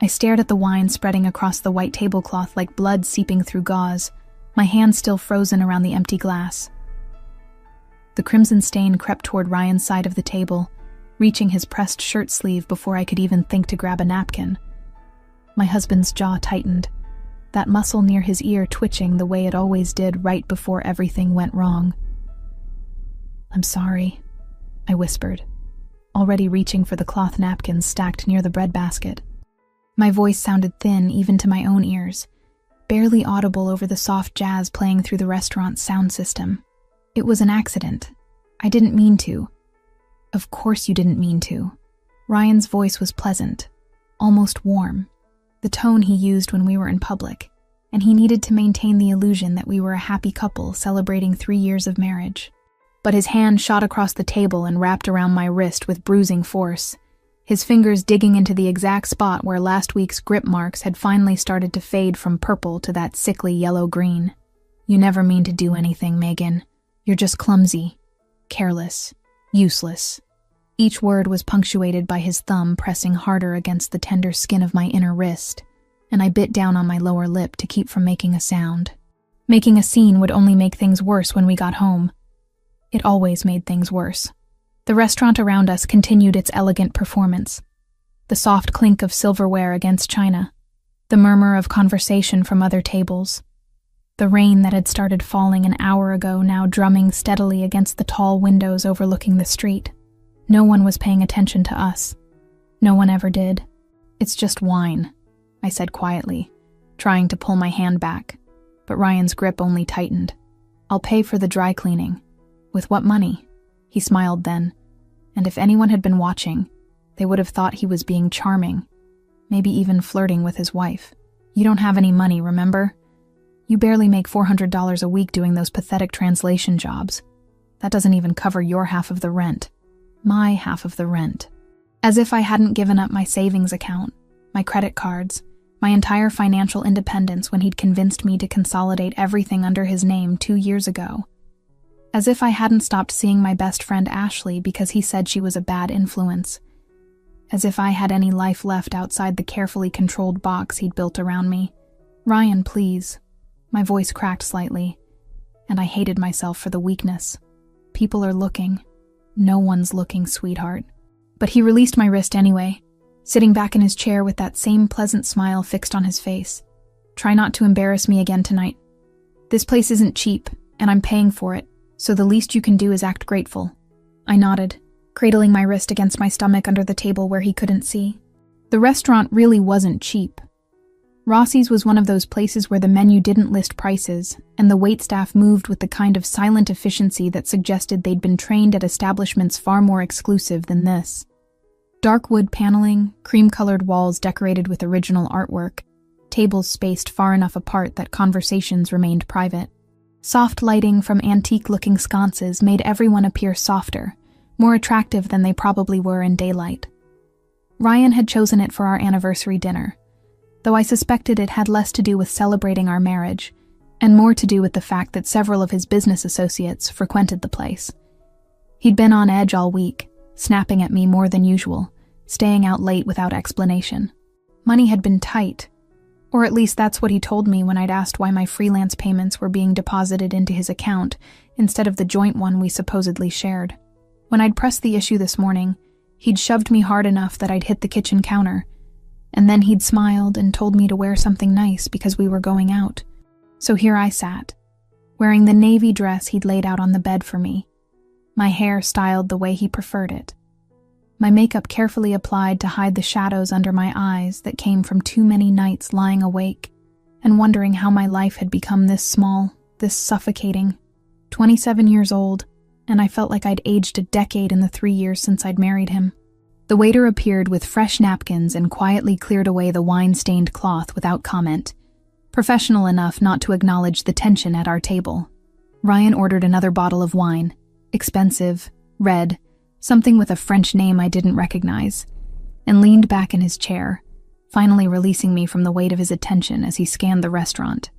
I stared at the wine spreading across the white tablecloth like blood seeping through gauze, my hand still frozen around the empty glass. The crimson stain crept toward Ryan's side of the table, reaching his pressed shirt sleeve before I could even think to grab a napkin. My husband's jaw tightened, that muscle near his ear twitching the way it always did right before everything went wrong. "I'm sorry," I whispered, already reaching for the cloth napkins stacked near the breadbasket. My voice sounded thin even to my own ears, barely audible over the soft jazz playing through the restaurant's sound system. "It was an accident. I didn't mean to." "Of course you didn't mean to." Ryan's voice was pleasant, almost warm, the tone he used when we were in public, and he needed to maintain the illusion that we were a happy couple celebrating 3 years of marriage. But his hand shot across the table and wrapped around my wrist with bruising force, his fingers digging into the exact spot where last week's grip marks had finally started to fade from purple to that sickly yellow-green. "You never mean to do anything, Megan. You're just clumsy, careless, useless." Each word was punctuated by his thumb pressing harder against the tender skin of my inner wrist, and I bit down on my lower lip to keep from making a sound. Making a scene would only make things worse when we got home. It always made things worse. The restaurant around us continued its elegant performance. The soft clink of silverware against china, the murmur of conversation from other tables, the rain that had started falling an hour ago now drumming steadily against the tall windows overlooking the street. No one was paying attention to us. No one ever did. "It's just wine," I said quietly, trying to pull my hand back, but Ryan's grip only tightened. "I'll pay for the dry cleaning." "With what money?" He smiled then, and if anyone had been watching, they would have thought he was being charming, maybe even flirting with his wife. "You don't have any money, remember? You barely make $400 a week doing those pathetic translation jobs. That doesn't even cover your half of the rent. My half of the rent." As if I hadn't given up my savings account, my credit cards, my entire financial independence when he'd convinced me to consolidate everything under his name 2 years ago. As if I hadn't stopped seeing my best friend Ashley because he said she was a bad influence. As if I had any life left outside the carefully controlled box he'd built around me. "Ryan, please." My voice cracked slightly, and I hated myself for the weakness. "People are looking." "No one's looking, sweetheart." But he released my wrist anyway, sitting back in his chair with that same pleasant smile fixed on his face. "Try not to embarrass me again tonight. This place isn't cheap, and I'm paying for it. So the least you can do is act grateful." I nodded, cradling my wrist against my stomach under the table where he couldn't see. The restaurant really wasn't cheap. Rossi's was one of those places where the menu didn't list prices, and the waitstaff moved with the kind of silent efficiency that suggested they'd been trained at establishments far more exclusive than this. Dark wood paneling, cream-colored walls decorated with original artwork, tables spaced far enough apart that conversations remained private. Soft lighting from antique-looking sconces made everyone appear softer, more attractive than they probably were in daylight. Ryan had chosen it for our anniversary dinner, though I suspected it had less to do with celebrating our marriage, and more to do with the fact that several of his business associates frequented the place. He'd been on edge all week, snapping at me more than usual, staying out late without explanation. Money had been tight, or at least that's what he told me when I'd asked why my freelance payments were being deposited into his account instead of the joint one we supposedly shared. When I'd pressed the issue this morning, he'd shoved me hard enough that I'd hit the kitchen counter, and then he'd smiled and told me to wear something nice because we were going out. So here I sat, wearing the navy dress he'd laid out on the bed for me, my hair styled the way he preferred it, my makeup carefully applied to hide the shadows under my eyes that came from too many nights lying awake and wondering how my life had become this small, this suffocating. 27 years old, and I felt like I'd aged a decade in the 3 years since I'd married him. The waiter appeared with fresh napkins and quietly cleared away the wine-stained cloth without comment, professional enough not to acknowledge the tension at our table. Ryan ordered another bottle of wine, expensive, red, something with a French name I didn't recognize, and leaned back in his chair, finally releasing me from the weight of his attention as he scanned the restaurant.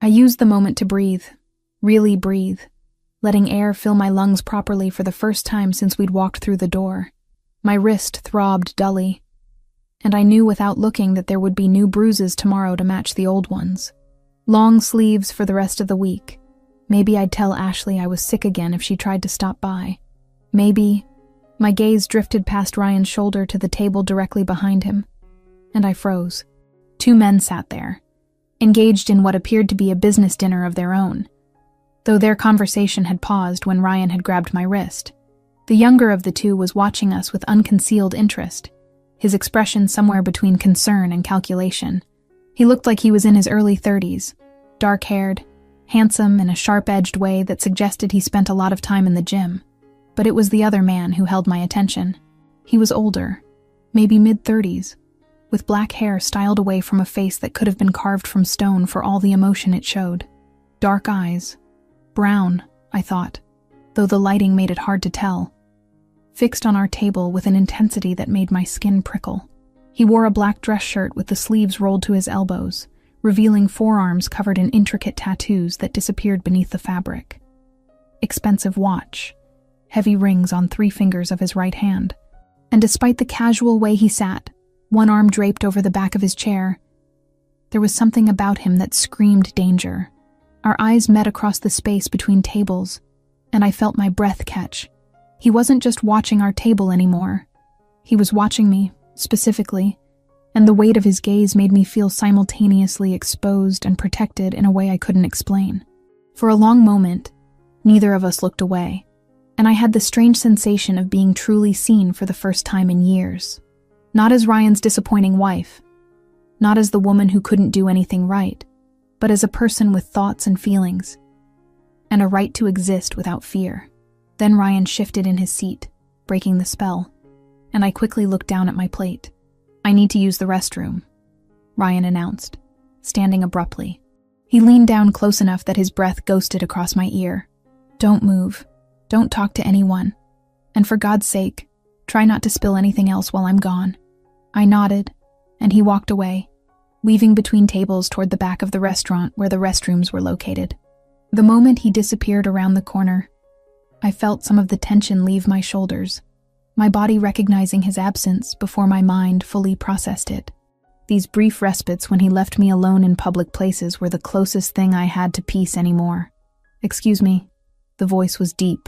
I used the moment to breathe, really breathe, letting air fill my lungs properly for the first time since we'd walked through the door. My wrist throbbed dully, and I knew without looking that there would be new bruises tomorrow to match the old ones. Long sleeves for the rest of the week. Maybe I'd tell Ashley I was sick again if she tried to stop by. Maybe. My gaze drifted past Ryan's shoulder to the table directly behind him, and I froze. 2 men sat there, engaged in what appeared to be a business dinner of their own, though their conversation had paused when Ryan had grabbed my wrist. The younger of the 2 was watching us with unconcealed interest, his expression somewhere between concern and calculation. He looked like he was in his early 30s, dark-haired, handsome in a sharp-edged way that suggested he spent a lot of time in the gym. But it was the other man who held my attention. He was older, maybe mid-30s, with black hair styled away from a face that could have been carved from stone for all the emotion it showed. Dark eyes. Brown, I thought, though the lighting made it hard to tell. Fixed on our table with an intensity that made my skin prickle. He wore a black dress shirt with the sleeves rolled to his elbows, revealing forearms covered in intricate tattoos that disappeared beneath the fabric. Expensive watch. Heavy rings on 3 fingers of his right hand. And despite the casual way he sat, one arm draped over the back of his chair, there was something about him that screamed danger. Our eyes met across the space between tables, and I felt my breath catch. He wasn't just watching our table anymore. He was watching me, specifically, and the weight of his gaze made me feel simultaneously exposed and protected in a way I couldn't explain. For a long moment, neither of us looked away, and I had the strange sensation of being truly seen for the first time in years. Not as Ryan's disappointing wife, not as the woman who couldn't do anything right, but as a person with thoughts and feelings, and a right to exist without fear. Then Ryan shifted in his seat, breaking the spell, and I quickly looked down at my plate. "I need to use the restroom," Ryan announced, standing abruptly. He leaned down close enough that his breath ghosted across my ear. "Don't move. Don't talk to anyone. And for God's sake, try not to spill anything else while I'm gone." I nodded, and he walked away, weaving between tables toward the back of the restaurant where the restrooms were located. The moment he disappeared around the corner, I felt some of the tension leave my shoulders, my body recognizing his absence before my mind fully processed it. These brief respites when he left me alone in public places were the closest thing I had to peace anymore. "Excuse me." The voice was deep,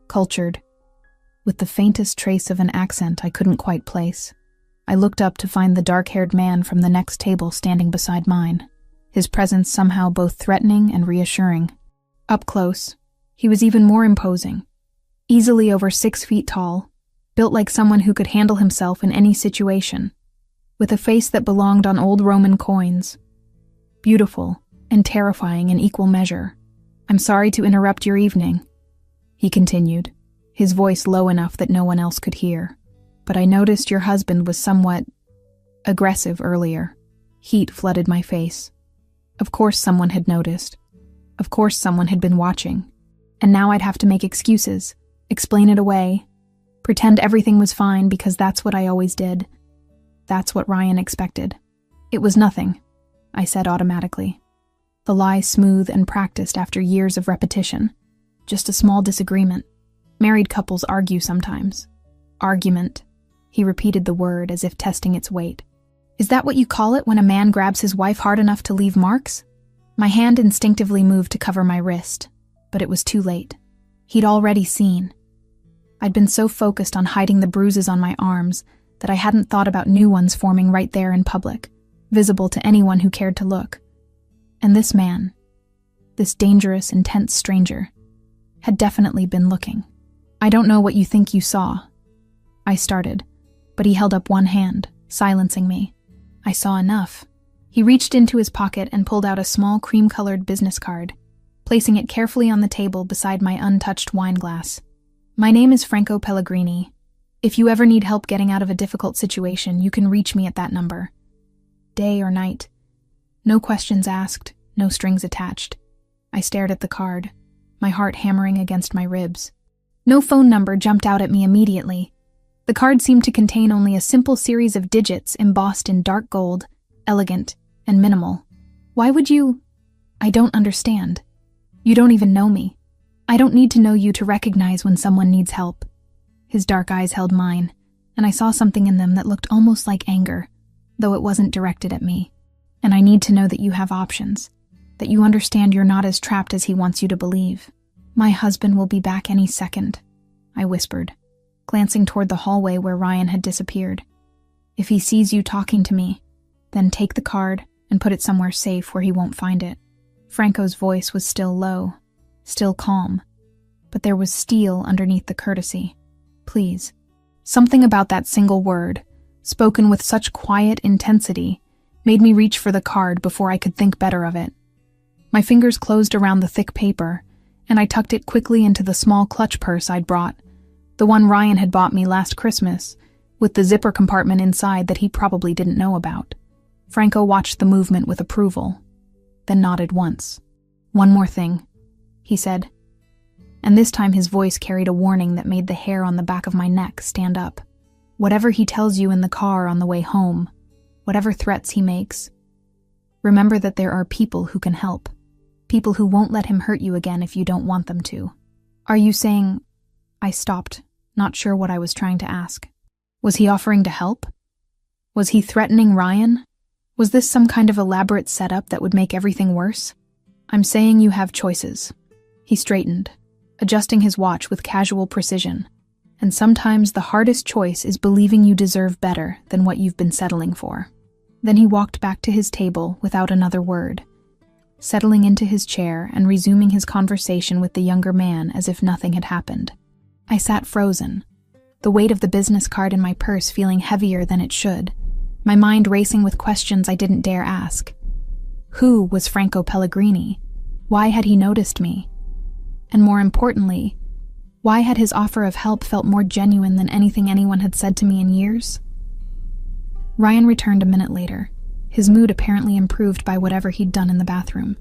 cultured, with the faintest trace of an accent I couldn't quite place. I looked up to find the dark-haired man from the next table standing beside mine, his presence somehow both threatening and reassuring. Up close, he was even more imposing, easily over 6 feet tall, built like someone who could handle himself in any situation, with a face that belonged on old Roman coins. Beautiful and terrifying in equal measure. "I'm sorry to interrupt your evening," he continued, his voice low enough that no one else could hear. "But I noticed your husband was somewhat aggressive earlier." Heat flooded my face. Of course someone had noticed. Of course someone had been watching. And now I'd have to make excuses, explain it away, pretend everything was fine because that's what I always did. That's what Ryan expected. "It was nothing," I said automatically. The lie smooth and practiced after years of repetition. "Just a small disagreement. Married couples argue sometimes." "Argument." He repeated the word as if testing its weight. "Is that what you call it when a man grabs his wife hard enough to leave marks?" My hand instinctively moved to cover my wrist, but it was too late. He'd already seen. I'd been so focused on hiding the bruises on my arms that I hadn't thought about new ones forming right there in public, visible to anyone who cared to look. And this man, this dangerous, intense stranger, had definitely been looking. "I don't know what you think you saw," I started, but he held up one hand, silencing me. "I saw enough." He reached into his pocket and pulled out a small cream-colored business card, placing it carefully on the table beside my untouched wine glass. "My name is Franco Pellegrini. If you ever need help getting out of a difficult situation, you can reach me at that number. Day or night. No questions asked, no strings attached." I stared at the card, my heart hammering against my ribs. No phone number jumped out at me immediately. The card seemed to contain only a simple series of digits embossed in dark gold, elegant, and minimal. "Why would you—" "I don't understand. You don't even know me. I don't need to know you to recognize when someone needs help." His dark eyes held mine, and I saw something in them that looked almost like anger, though it wasn't directed at me. And I need to know that you have options, that you understand you're not as trapped as he wants you to believe. My husband will be back any second, I whispered, glancing toward the hallway where Ryan had disappeared. If he sees you talking to me, then take the card and put it somewhere safe where he won't find it. Franco's voice was still low, still calm, but there was steel underneath the courtesy. Please. Something about that single word, spoken with such quiet intensity, made me reach for the card before I could think better of it. My fingers closed around the thick paper, and I tucked it quickly into the small clutch purse I'd brought, the one Ryan had bought me last Christmas, with the zipper compartment inside that he probably didn't know about. Franco watched the movement with approval, then nodded once. One more thing, he said, and this time his voice carried a warning that made the hair on the back of my neck stand up. Whatever he tells you in the car on the way home, whatever threats he makes, remember that there are people who can help, people who won't let him hurt you again if you don't want them to. Are you saying... I stopped, not sure what I was trying to ask. Was he offering to help? Was he threatening Ryan? Was this some kind of elaborate setup that would make everything worse? I'm saying you have choices. He straightened, adjusting his watch with casual precision. And sometimes the hardest choice is believing you deserve better than what you've been settling for. Then he walked back to his table without another word, settling into his chair and resuming his conversation with the younger man as if nothing had happened. I sat frozen, the weight of the business card in my purse feeling heavier than it should, my mind racing with questions I didn't dare ask. Who was Franco Pellegrini? Why had he noticed me? And more importantly, why had his offer of help felt more genuine than anything anyone had said to me in years? Ryan returned a minute later, his mood apparently improved by whatever he'd done in the bathroom.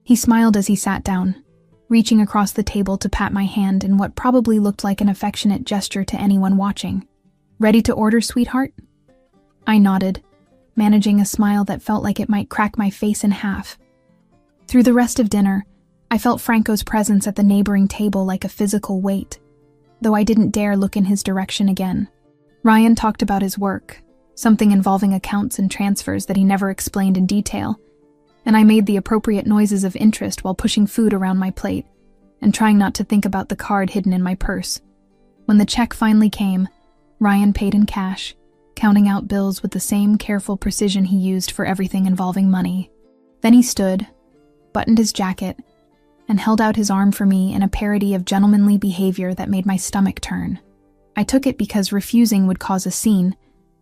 He smiled as he sat down, reaching across the table to pat my hand in what probably looked like an affectionate gesture to anyone watching. Ready to order, sweetheart? I nodded, managing a smile that felt like it might crack my face in half. Through the rest of dinner, I felt Franco's presence at the neighboring table like a physical weight, though I didn't dare look in his direction again. Ryan talked about his work, something involving accounts and transfers that he never explained in detail, and I made the appropriate noises of interest while pushing food around my plate and trying not to think about the card hidden in my purse. When the check finally came, Ryan paid in cash, counting out bills with the same careful precision he used for everything involving money. Then he stood, buttoned his jacket, and held out his arm for me in a parody of gentlemanly behavior that made my stomach turn. I took it because refusing would cause a scene,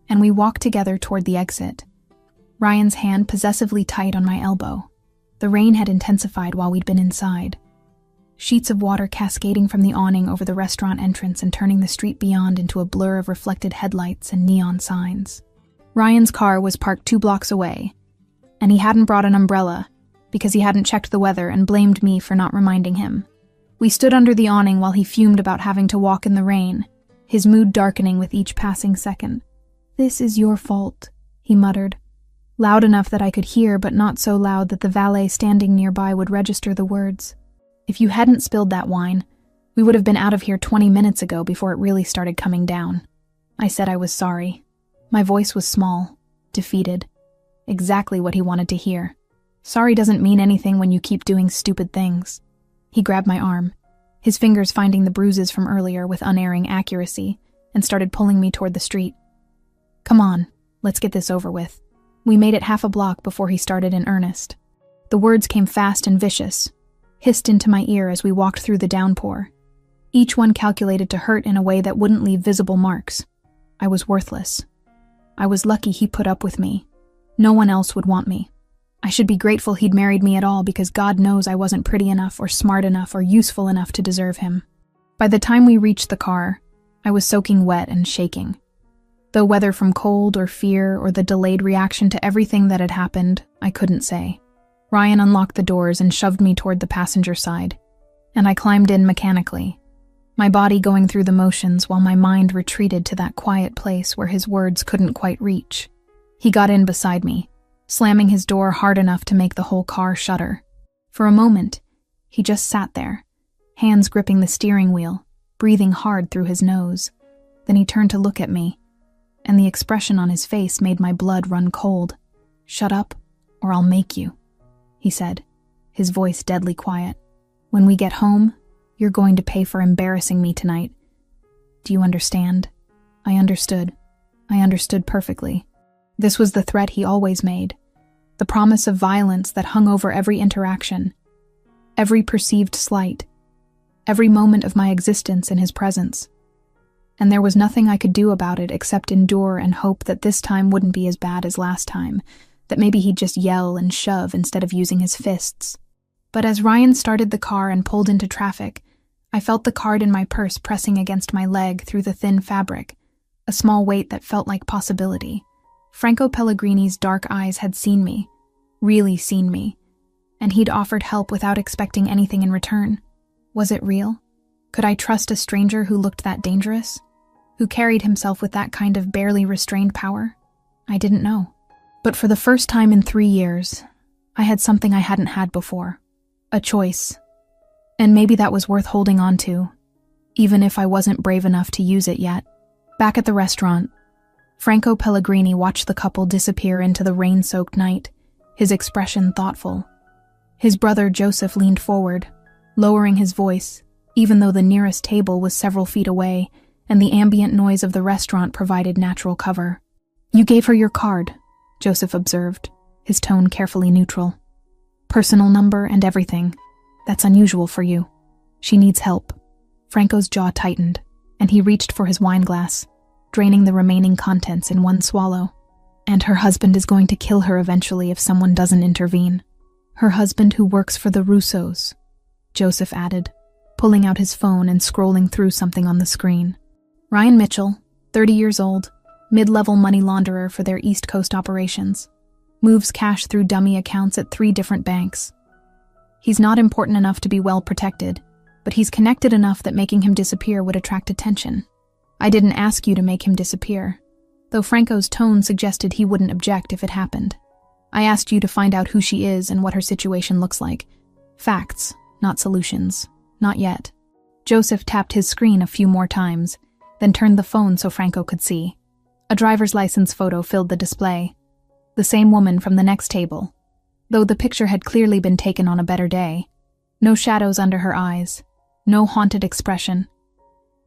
and we walked together toward the exit, Ryan's hand possessively tight on my elbow. The rain had intensified while we'd been inside, sheets of water cascading from the awning over the restaurant entrance and turning the street beyond into a blur of reflected headlights and neon signs. Ryan's car was parked 2 blocks away, and he hadn't brought an umbrella because he hadn't checked the weather and blamed me for not reminding him. We stood under the awning while he fumed about having to walk in the rain, his mood darkening with each passing second. "This is your fault," he muttered, loud enough that I could hear but not so loud that the valet standing nearby would register the words. "If you hadn't spilled that wine, we would have been out of here 20 minutes ago before it really started coming down." I said I was sorry. My voice was small, defeated. Exactly what he wanted to hear. Sorry doesn't mean anything when you keep doing stupid things. He grabbed my arm, his fingers finding the bruises from earlier with unerring accuracy, and started pulling me toward the street. "Come on, let's get this over with." We made it half a block before he started in earnest. The words came fast and vicious, hissed into my ear as we walked through the downpour, each one calculated to hurt in a way that wouldn't leave visible marks. I was worthless. I was lucky he put up with me. No one else would want me. I should be grateful he'd married me at all because God knows I wasn't pretty enough or smart enough or useful enough to deserve him. By the time we reached the car, I was soaking wet and shaking. Though whether from cold or fear or the delayed reaction to everything that had happened, I couldn't say. Ryan unlocked the doors and shoved me toward the passenger side, and I climbed in mechanically, my body going through the motions while my mind retreated to that quiet place where his words couldn't quite reach. He got in beside me, slamming his door hard enough to make the whole car shudder. For a moment, he just sat there, hands gripping the steering wheel, breathing hard through his nose. Then he turned to look at me, and the expression on his face made my blood run cold. "Shut up, or I'll make you," he said, his voice deadly quiet. "When we get home, you're going to pay for embarrassing me tonight. Do you understand?" I understood. I understood perfectly. This was the threat he always made, the promise of violence that hung over every interaction, every perceived slight, every moment of my existence in his presence. And there was nothing I could do about it except endure and hope that this time wouldn't be as bad as last time, that maybe he'd just yell and shove instead of using his fists. But as Ryan started the car and pulled into traffic, I felt the card in my purse pressing against my leg through the thin fabric, a small weight that felt like possibility. Franco Pellegrini's dark eyes had seen me, really seen me, and he'd offered help without expecting anything in return. Was it real? Could I trust a stranger who looked that dangerous? Who carried himself with that kind of barely restrained power? I didn't know. But for the first time in 3 years, I had something I hadn't had before. A choice. And maybe that was worth holding on to, even if I wasn't brave enough to use it yet. Back at the restaurant, Franco Pellegrini watched the couple disappear into the rain-soaked night, his expression thoughtful. His brother Joseph leaned forward, lowering his voice, even though the nearest table was several feet away and the ambient noise of the restaurant provided natural cover. "You gave her your card," Joseph observed, his tone carefully neutral. "Personal number and everything. That's unusual for you. She needs help." Franco's jaw tightened, and he reached for his wine glass, draining the remaining contents in one swallow. "And her husband is going to kill her eventually if someone doesn't intervene. Her husband who works for the Russos," Joseph added, pulling out his phone and scrolling through something on the screen. "Ryan Mitchell, 30 years old, mid-level money launderer for their East Coast operations. Moves cash through dummy accounts at 3 different banks. He's not important enough to be well protected, but he's connected enough that making him disappear would attract attention. I didn't ask you to make him disappear, though Franco's tone suggested he wouldn't object if it happened. I asked you to find out who she is and what her situation looks like. Facts, not solutions. Not yet." Joseph tapped his screen a few more times, then turned the phone so Franco could see. A driver's license photo filled the display. The same woman from the next table, though the picture had clearly been taken on a better day. No shadows under her eyes, no haunted expression.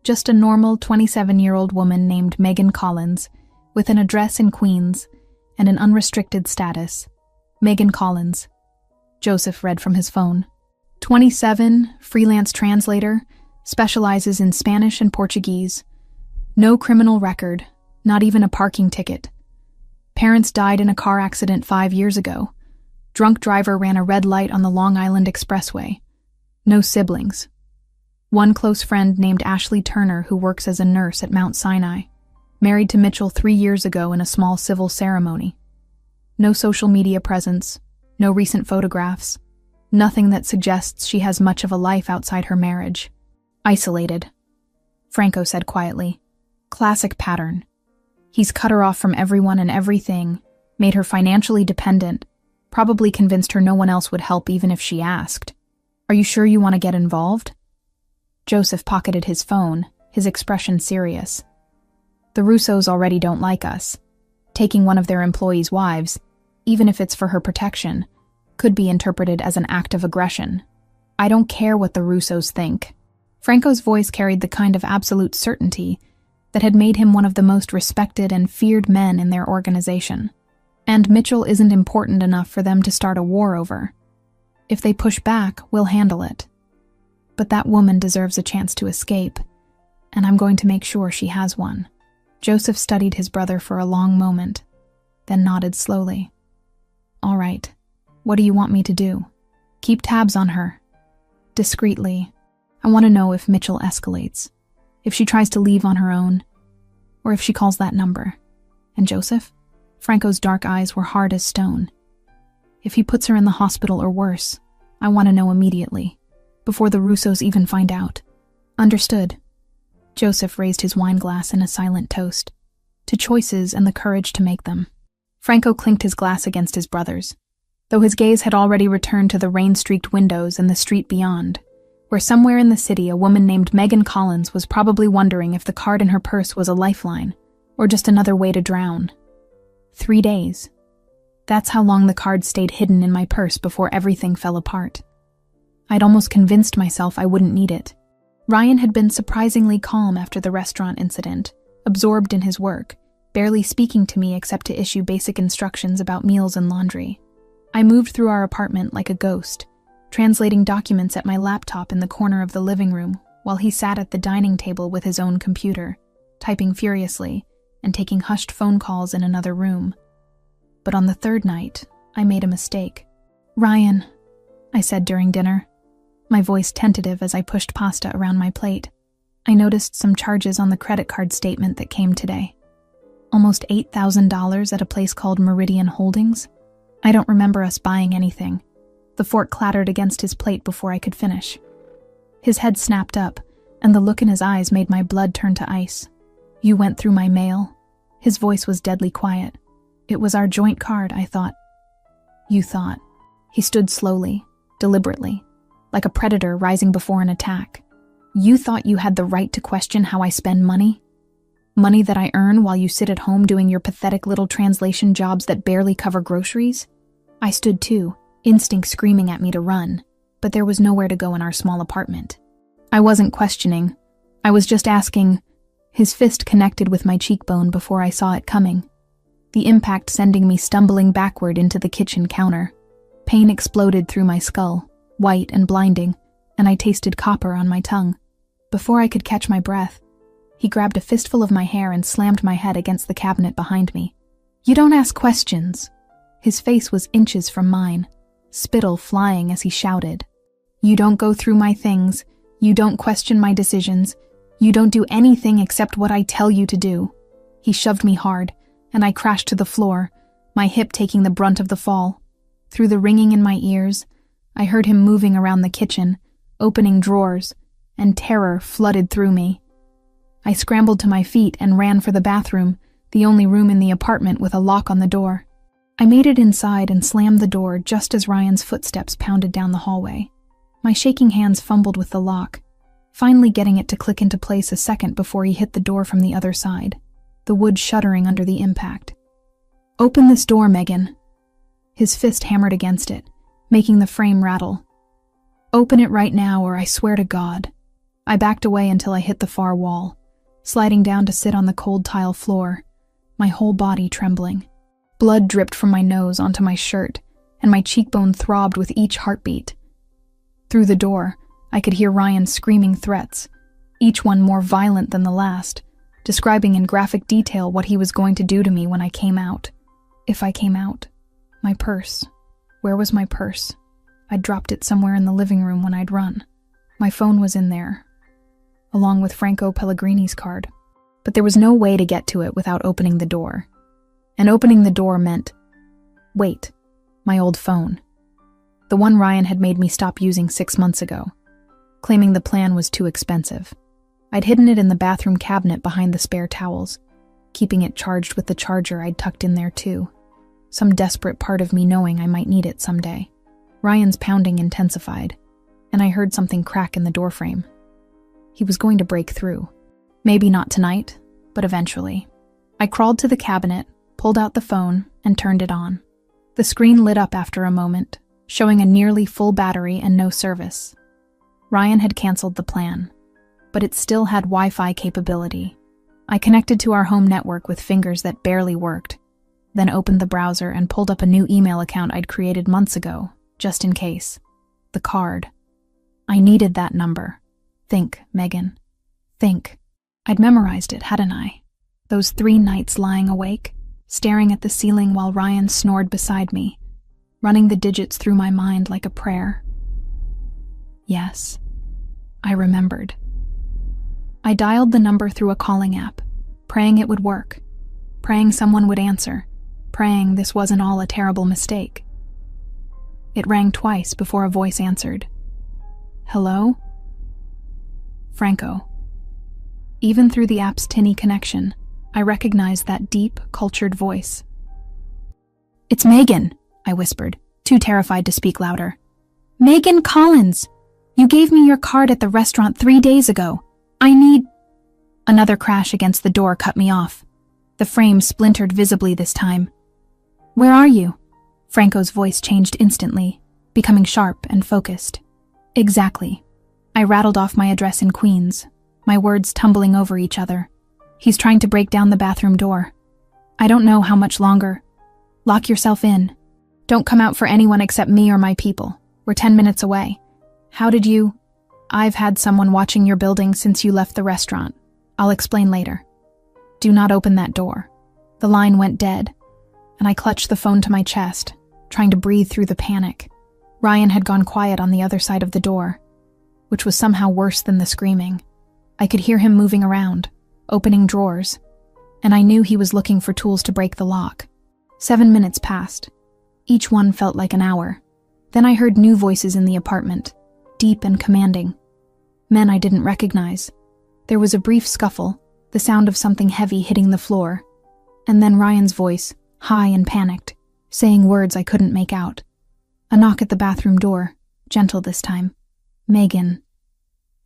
Just a normal 27-year-old woman named Megan Collins, with an address in Queens and an unrestricted status. Megan Collins. Joseph read from his phone. 27, freelance translator, specializes in Spanish and Portuguese. No criminal record, not even a parking ticket. Parents died in a car accident 5 years ago. Drunk driver ran a red light on the Long Island Expressway. No siblings. One close friend named Ashley Turner who works as a nurse at Mount Sinai. Married to Mitchell 3 years ago in a small civil ceremony. No social media presence, no recent photographs. Nothing that suggests she has much of a life outside her marriage. Isolated, Franco said quietly. Classic pattern. He's cut her off from everyone and everything, made her financially dependent, probably convinced her no one else would help even if she asked. Are you sure you want to get involved? Joseph pocketed his phone, his expression serious. The Russos already don't like us. Taking one of their employees' wives, even if it's for her protection, could be interpreted as an act of aggression. I don't care what the Russos think. Franco's voice carried the kind of absolute certainty that had made him one of the most respected and feared men in their organization. And Mitchell isn't important enough for them to start a war over. If they push back, we'll handle it. But that woman deserves a chance to escape, and I'm going to make sure she has one. Joseph studied his brother for a long moment, then nodded slowly. All right, what do you want me to do? Keep tabs on her. Discreetly. I want to know if Mitchell escalates, if she tries to leave on her own, or if she calls that number. And Joseph? Franco's dark eyes were hard as stone. If he puts her in the hospital or worse, I want to know immediately, before the Russos even find out. Understood. Joseph raised his wine glass in a silent toast, to choices and the courage to make them. Franco clinked his glass against his brother's, though his gaze had already returned to the rain-streaked windows and the street beyond, where somewhere in the city a woman named Megan Collins was probably wondering if the card in her purse was a lifeline, or just another way to drown. 3 days. That's how long the card stayed hidden in my purse before everything fell apart. I'd almost convinced myself I wouldn't need it. Ryan had been surprisingly calm after the restaurant incident, absorbed in his work, barely speaking to me except to issue basic instructions about meals and laundry. I moved through our apartment like a ghost, translating documents at my laptop in the corner of the living room while he sat at the dining table with his own computer, typing furiously and taking hushed phone calls in another room. But on the third night, I made a mistake. "Ryan," I said during dinner, my voice tentative as I pushed pasta around my plate. "I noticed some charges on the credit card statement that came today. Almost $8,000 at a place called Meridian Holdings. I don't remember us buying anything." The fork clattered against his plate before I could finish. His head snapped up, and the look in his eyes made my blood turn to ice. "You went through my mail?" His voice was deadly quiet. "It was our joint card, I thought." "You thought." He stood slowly, deliberately, like a predator rising before an attack. "You thought you had the right to question how I spend money? Money that I earn while you sit at home doing your pathetic little translation jobs that barely cover groceries?" I stood too, instinct screaming at me to run, but there was nowhere to go in our small apartment. I wasn't questioning. I was just asking. His fist connected with my cheekbone before I saw it coming, the impact sending me stumbling backward into the kitchen counter. Pain exploded through my skull, white and blinding, and I tasted copper on my tongue. Before I could catch my breath, he grabbed a fistful of my hair and slammed my head against the cabinet behind me. "You don't ask questions." His face was inches from mine, spittle flying as he shouted. "You don't go through my things, you don't question my decisions, you don't do anything except what I tell you to do." He shoved me hard, and I crashed to the floor, my hip taking the brunt of the fall. Through the ringing in my ears, I heard him moving around the kitchen, opening drawers, and terror flooded through me. I scrambled to my feet and ran for the bathroom, the only room in the apartment with a lock on the door. I made it inside and slammed the door just as Ryan's footsteps pounded down the hallway. My shaking hands fumbled with the lock, finally getting it to click into place a second before he hit the door from the other side, the wood shuddering under the impact. "Open this door, Megan." His fist hammered against it, making the frame rattle. "Open it right now, or I swear to God." I backed away until I hit the far wall, sliding down to sit on the cold tile floor, my whole body trembling. Blood dripped from my nose onto my shirt, and my cheekbone throbbed with each heartbeat. Through the door, I could hear Ryan screaming threats, each one more violent than the last, describing in graphic detail what he was going to do to me when I came out. If I came out. My purse. Where was my purse? I'd dropped it somewhere in the living room when I'd run. My phone was in there, along with Franco Pellegrini's card. But there was no way to get to it without opening the door. And opening the door meant, wait, my old phone. The one Ryan had made me stop using 6 months ago, claiming the plan was too expensive. I'd hidden it in the bathroom cabinet behind the spare towels, keeping it charged with the charger I'd tucked in there too, some desperate part of me knowing I might need it someday. Ryan's pounding intensified, and I heard something crack in the doorframe. He was going to break through. Maybe not tonight, but eventually. I crawled to the cabinet, pulled out the phone, and turned it on. The screen lit up after a moment, showing a nearly full battery and no service. Ryan had canceled the plan, but it still had Wi-Fi capability. I connected to our home network with fingers that barely worked, then opened the browser and pulled up a new email account I'd created months ago, just in case. The card. I needed that number. Think, Megan. Think. I'd memorized it, hadn't I? Those 3 nights lying awake, staring at the ceiling while Ryan snored beside me, running the digits through my mind like a prayer. Yes, I remembered. I dialed the number through a calling app, praying it would work, praying someone would answer, praying this wasn't all a terrible mistake. It rang twice before a voice answered. Hello? Franco. Even through the app's tinny connection, I recognized that deep, cultured voice. It's Megan, I whispered, too terrified to speak louder. Megan Collins! You gave me your card at the restaurant 3 days ago. I need... Another crash against the door cut me off. The frame splintered visibly this time. Where are you? Franco's voice changed instantly, becoming sharp and focused. Exactly. I rattled off my address in Queens, my words tumbling over each other. He's trying to break down the bathroom door. I don't know how much longer. Lock yourself in. Don't come out for anyone except me or my people. We're 10 minutes away. How did you... I've had someone watching your building since you left the restaurant. I'll explain later. Do not open that door. The line went dead, and I clutched the phone to my chest, trying to breathe through the panic. Ryan had gone quiet on the other side of the door, which was somehow worse than the screaming. I could hear him moving around, opening drawers, and I knew he was looking for tools to break the lock. 7 minutes passed. Each one felt like an hour. Then I heard new voices in the apartment, deep and commanding. Men I didn't recognize. There was a brief scuffle, the sound of something heavy hitting the floor, and then Ryan's voice, high and panicked, saying words I couldn't make out. A knock at the bathroom door, gentle this time. Megan.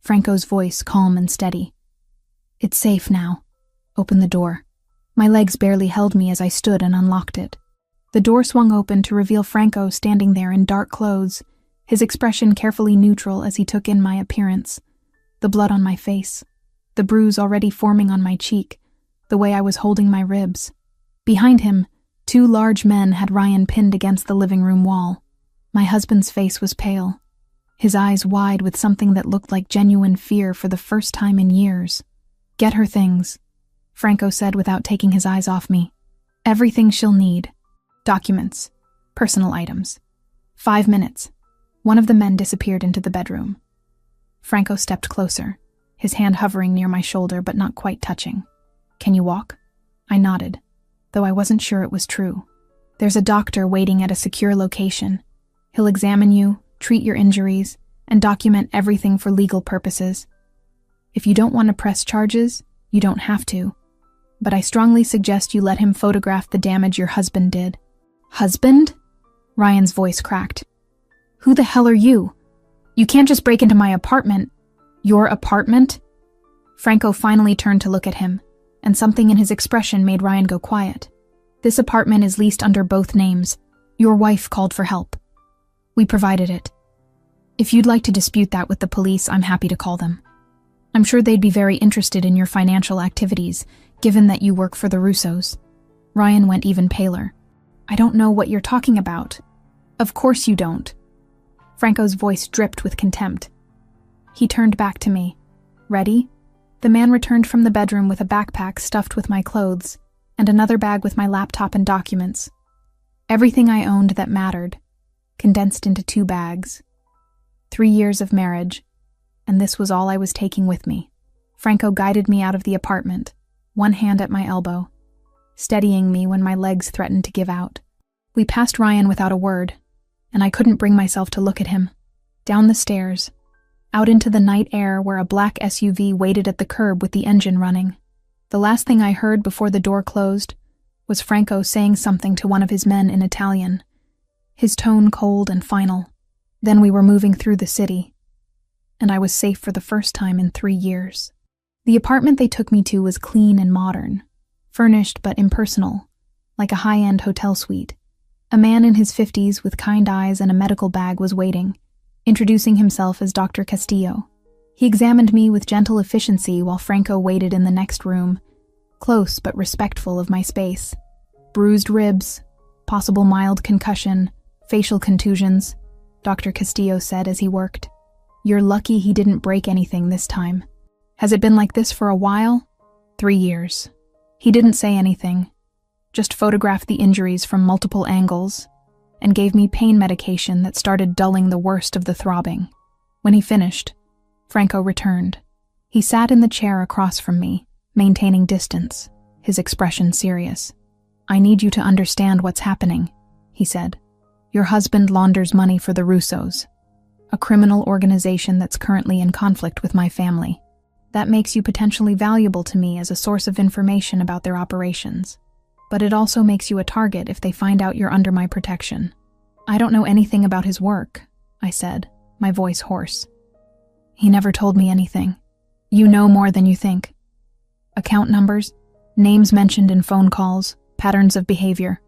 Franco's voice calm and steady. It's safe now. Open the door. My legs barely held me as I stood and unlocked it. The door swung open to reveal Franco standing there in dark clothes, his expression carefully neutral as he took in my appearance. The blood on my face, the bruise already forming on my cheek, the way I was holding my ribs. Behind him, 2 large men had Ryan pinned against the living room wall. My husband's face was pale, his eyes wide with something that looked like genuine fear for the first time in years. Get her things, Franco said without taking his eyes off me. Everything she'll need. Documents, personal items. 5 minutes. One of the men disappeared into the bedroom. Franco stepped closer, his hand hovering near my shoulder but not quite touching. Can you walk? I nodded, though I wasn't sure it was true. There's a doctor waiting at a secure location. He'll examine you, treat your injuries, and document everything for legal purposes. If you don't want to press charges, you don't have to. But I strongly suggest you let him photograph the damage your husband did. Husband? Ryan's voice cracked. Who the hell are you? You can't just break into my apartment. Your apartment? Franco finally turned to look at him, and something in his expression made Ryan go quiet. This apartment is leased under both names. Your wife called for help. We provided it. If you'd like to dispute that with the police, I'm happy to call them. I'm sure they'd be very interested in your financial activities, given that you work for the Russos. Ryan went even paler. I don't know what you're talking about. Of course you don't. Franco's voice dripped with contempt. He turned back to me. Ready? The man returned from the bedroom with a backpack stuffed with my clothes, and another bag with my laptop and documents. Everything I owned that mattered, condensed into 2 bags. 3 years of marriage, and this was all I was taking with me. Franco guided me out of the apartment, one hand at my elbow, steadying me when my legs threatened to give out. We passed Ryan without a word, and I couldn't bring myself to look at him. Down the stairs, out into the night air where a black SUV waited at the curb with the engine running. The last thing I heard before the door closed was Franco saying something to one of his men in Italian, his tone cold and final. Then we were moving through the city, and I was safe for the first time in 3 years. The apartment they took me to was clean and modern, furnished but impersonal, like a high-end hotel suite. A man in his 50s with kind eyes and a medical bag was waiting, introducing himself as Dr. Castillo. He examined me with gentle efficiency while Franco waited in the next room, close but respectful of my space. Bruised ribs, possible mild concussion, facial contusions, Dr. Castillo said as he worked. You're lucky he didn't break anything this time. Has it been like this for a while? 3 years. He didn't say anything, just photographed the injuries from multiple angles, and gave me pain medication that started dulling the worst of the throbbing. When he finished, Franco returned. He sat in the chair across from me, maintaining distance, his expression serious. I need you to understand what's happening, he said. Your husband launders money for the Russos, a criminal organization that's currently in conflict with my family. That makes you potentially valuable to me as a source of information about their operations. But it also makes you a target if they find out you're under my protection. I don't know anything about his work, I said, my voice hoarse. He never told me anything. You know more than you think. Account numbers, names mentioned in phone calls, patterns of behavior.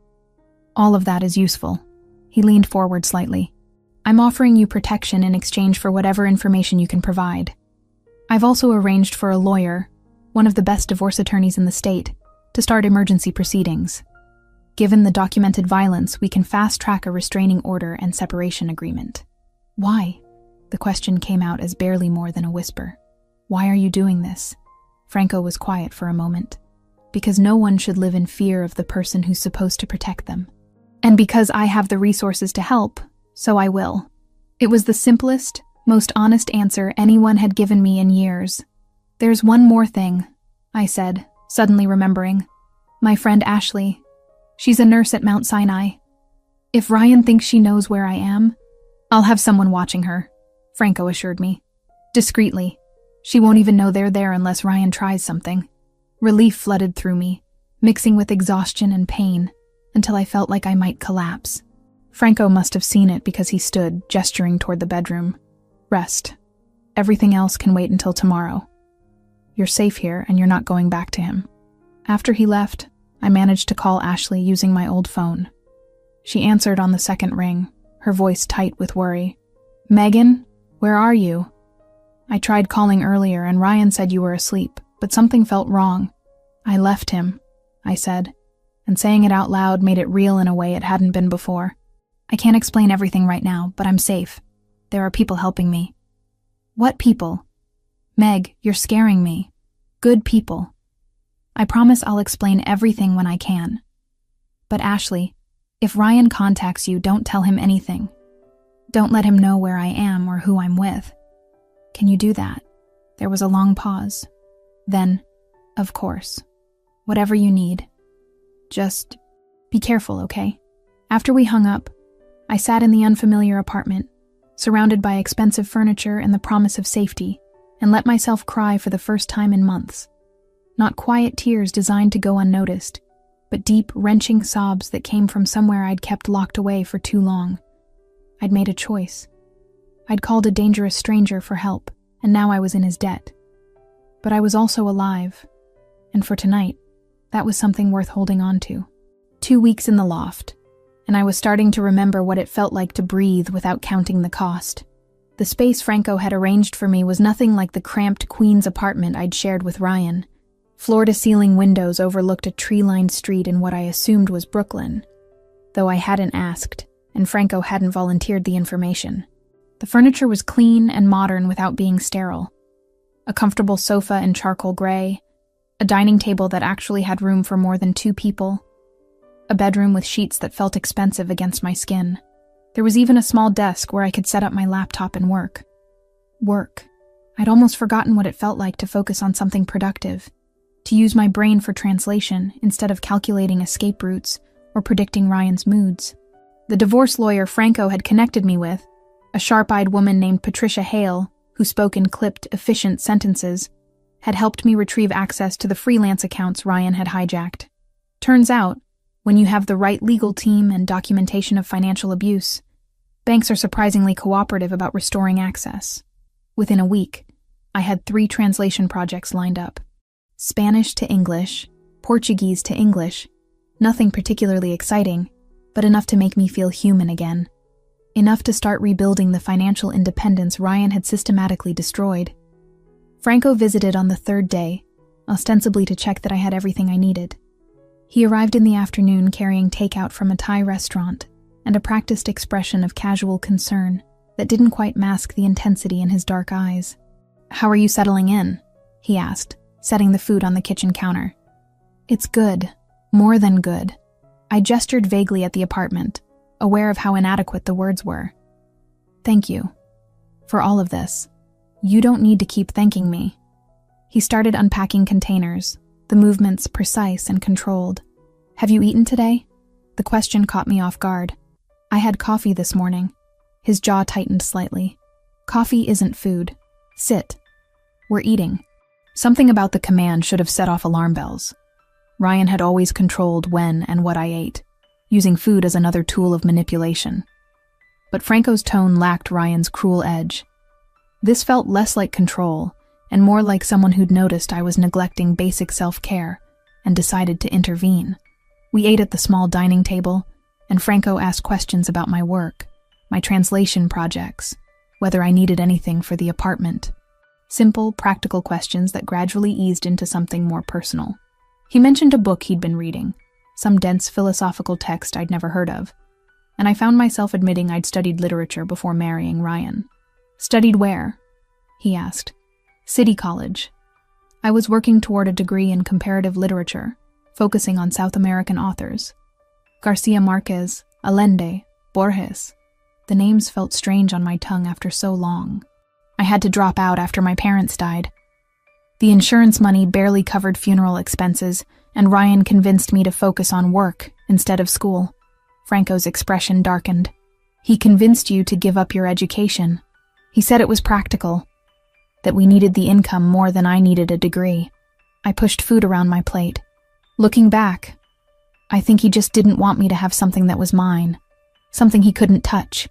All of that is useful. He leaned forward slightly. I'm offering you protection in exchange for whatever information you can provide. I've also arranged for a lawyer, one of the best divorce attorneys in the state, to start emergency proceedings. Given the documented violence, we can fast-track a restraining order and separation agreement. Why? The question came out as barely more than a whisper. Why are you doing this? Franco was quiet for a moment. Because no one should live in fear of the person who's supposed to protect them. And because I have the resources to help, so I will. It was the simplest, most honest answer anyone had given me in years. There's one more thing, I said, suddenly remembering. My friend Ashley. She's a nurse at Mount Sinai. If Ryan thinks she knows where I am, I'll have someone watching her, Franco assured me. Discreetly. She won't even know they're there unless Ryan tries something. Relief flooded through me, mixing with exhaustion and pain, until I felt like I might collapse. Franco must have seen it because he stood, gesturing toward the bedroom. Rest. Everything else can wait until tomorrow. You're safe here, and you're not going back to him. After he left, I managed to call Ashley using my old phone. She answered on the second ring, her voice tight with worry. Megan, where are you? I tried calling earlier, and Ryan said you were asleep, but something felt wrong. I left him, I said, and saying it out loud made it real in a way it hadn't been before. I can't explain everything right now, but I'm safe. There are people helping me. What people? Meg, you're scaring me. Good people. I promise I'll explain everything when I can. But Ashley, if Ryan contacts you, don't tell him anything. Don't let him know where I am or who I'm with. Can you do that? There was a long pause. Then, of course, whatever you need. Just be careful, okay? After we hung up, I sat in the unfamiliar apartment, surrounded by expensive furniture and the promise of safety, and let myself cry for the first time in months. Not quiet tears designed to go unnoticed, but deep, wrenching sobs that came from somewhere I'd kept locked away for too long. I'd made a choice. I'd called a dangerous stranger for help, and now I was in his debt. But I was also alive, and for tonight, that was something worth holding on to. 2 weeks in the loft, and I was starting to remember what it felt like to breathe without counting the cost. The space Franco had arranged for me was nothing like the cramped Queen's apartment I'd shared with Ryan. Floor-to-ceiling windows overlooked a tree-lined street in what I assumed was Brooklyn, though I hadn't asked, and Franco hadn't volunteered the information. The furniture was clean and modern without being sterile. A comfortable sofa in charcoal gray, a dining table that actually had room for more than 2 people, a bedroom with sheets that felt expensive against my skin. There was even a small desk where I could set up my laptop and work. Work. I'd almost forgotten what it felt like to focus on something productive, to use my brain for translation instead of calculating escape routes or predicting Ryan's moods. The divorce lawyer Franco had connected me with, a sharp-eyed woman named Patricia Hale, who spoke in clipped, efficient sentences, had helped me retrieve access to the freelance accounts Ryan had hijacked. Turns out, when you have the right legal team and documentation of financial abuse, banks are surprisingly cooperative about restoring access. Within a week, I had 3 translation projects lined up. Spanish to English, Portuguese to English, nothing particularly exciting, but enough to make me feel human again. Enough to start rebuilding the financial independence Ryan had systematically destroyed. Franco visited on the 3rd day, ostensibly to check that I had everything I needed. He arrived in the afternoon carrying takeout from a Thai restaurant and a practiced expression of casual concern that didn't quite mask the intensity in his dark eyes. "How are you settling in?" he asked, setting the food on the kitchen counter. "It's good. More than good." I gestured vaguely at the apartment, aware of how inadequate the words were. "Thank you. For all of this. You don't need to keep thanking me." He started unpacking containers, the movements precise and controlled. "Have you eaten today?" The question caught me off guard. "I had coffee this morning." His jaw tightened slightly. "Coffee isn't food. Sit. We're eating." Something about the command should have set off alarm bells. Ryan had always controlled when and what I ate, using food as another tool of manipulation. But Franco's tone lacked Ryan's cruel edge. This felt less like control and more like someone who'd noticed I was neglecting basic self-care and decided to intervene. We ate at the small dining table, and Franco asked questions about my work, my translation projects, whether I needed anything for the apartment. Simple, practical questions that gradually eased into something more personal. He mentioned a book he'd been reading, some dense philosophical text I'd never heard of, and I found myself admitting I'd studied literature before marrying Ryan. Studied where? He asked. City College. I was working toward a degree in comparative literature, focusing on South American authors. Garcia Marquez, Allende, Borges. The names felt strange on my tongue after so long. I had to drop out after my parents died. The insurance money barely covered funeral expenses, and Ryan convinced me to focus on work instead of school. Franco's expression darkened. He convinced you to give up your education. He said it was practical, that we needed the income more than I needed a degree. I pushed food around my plate. Looking back, I think he just didn't want me to have something that was mine, something he couldn't touch.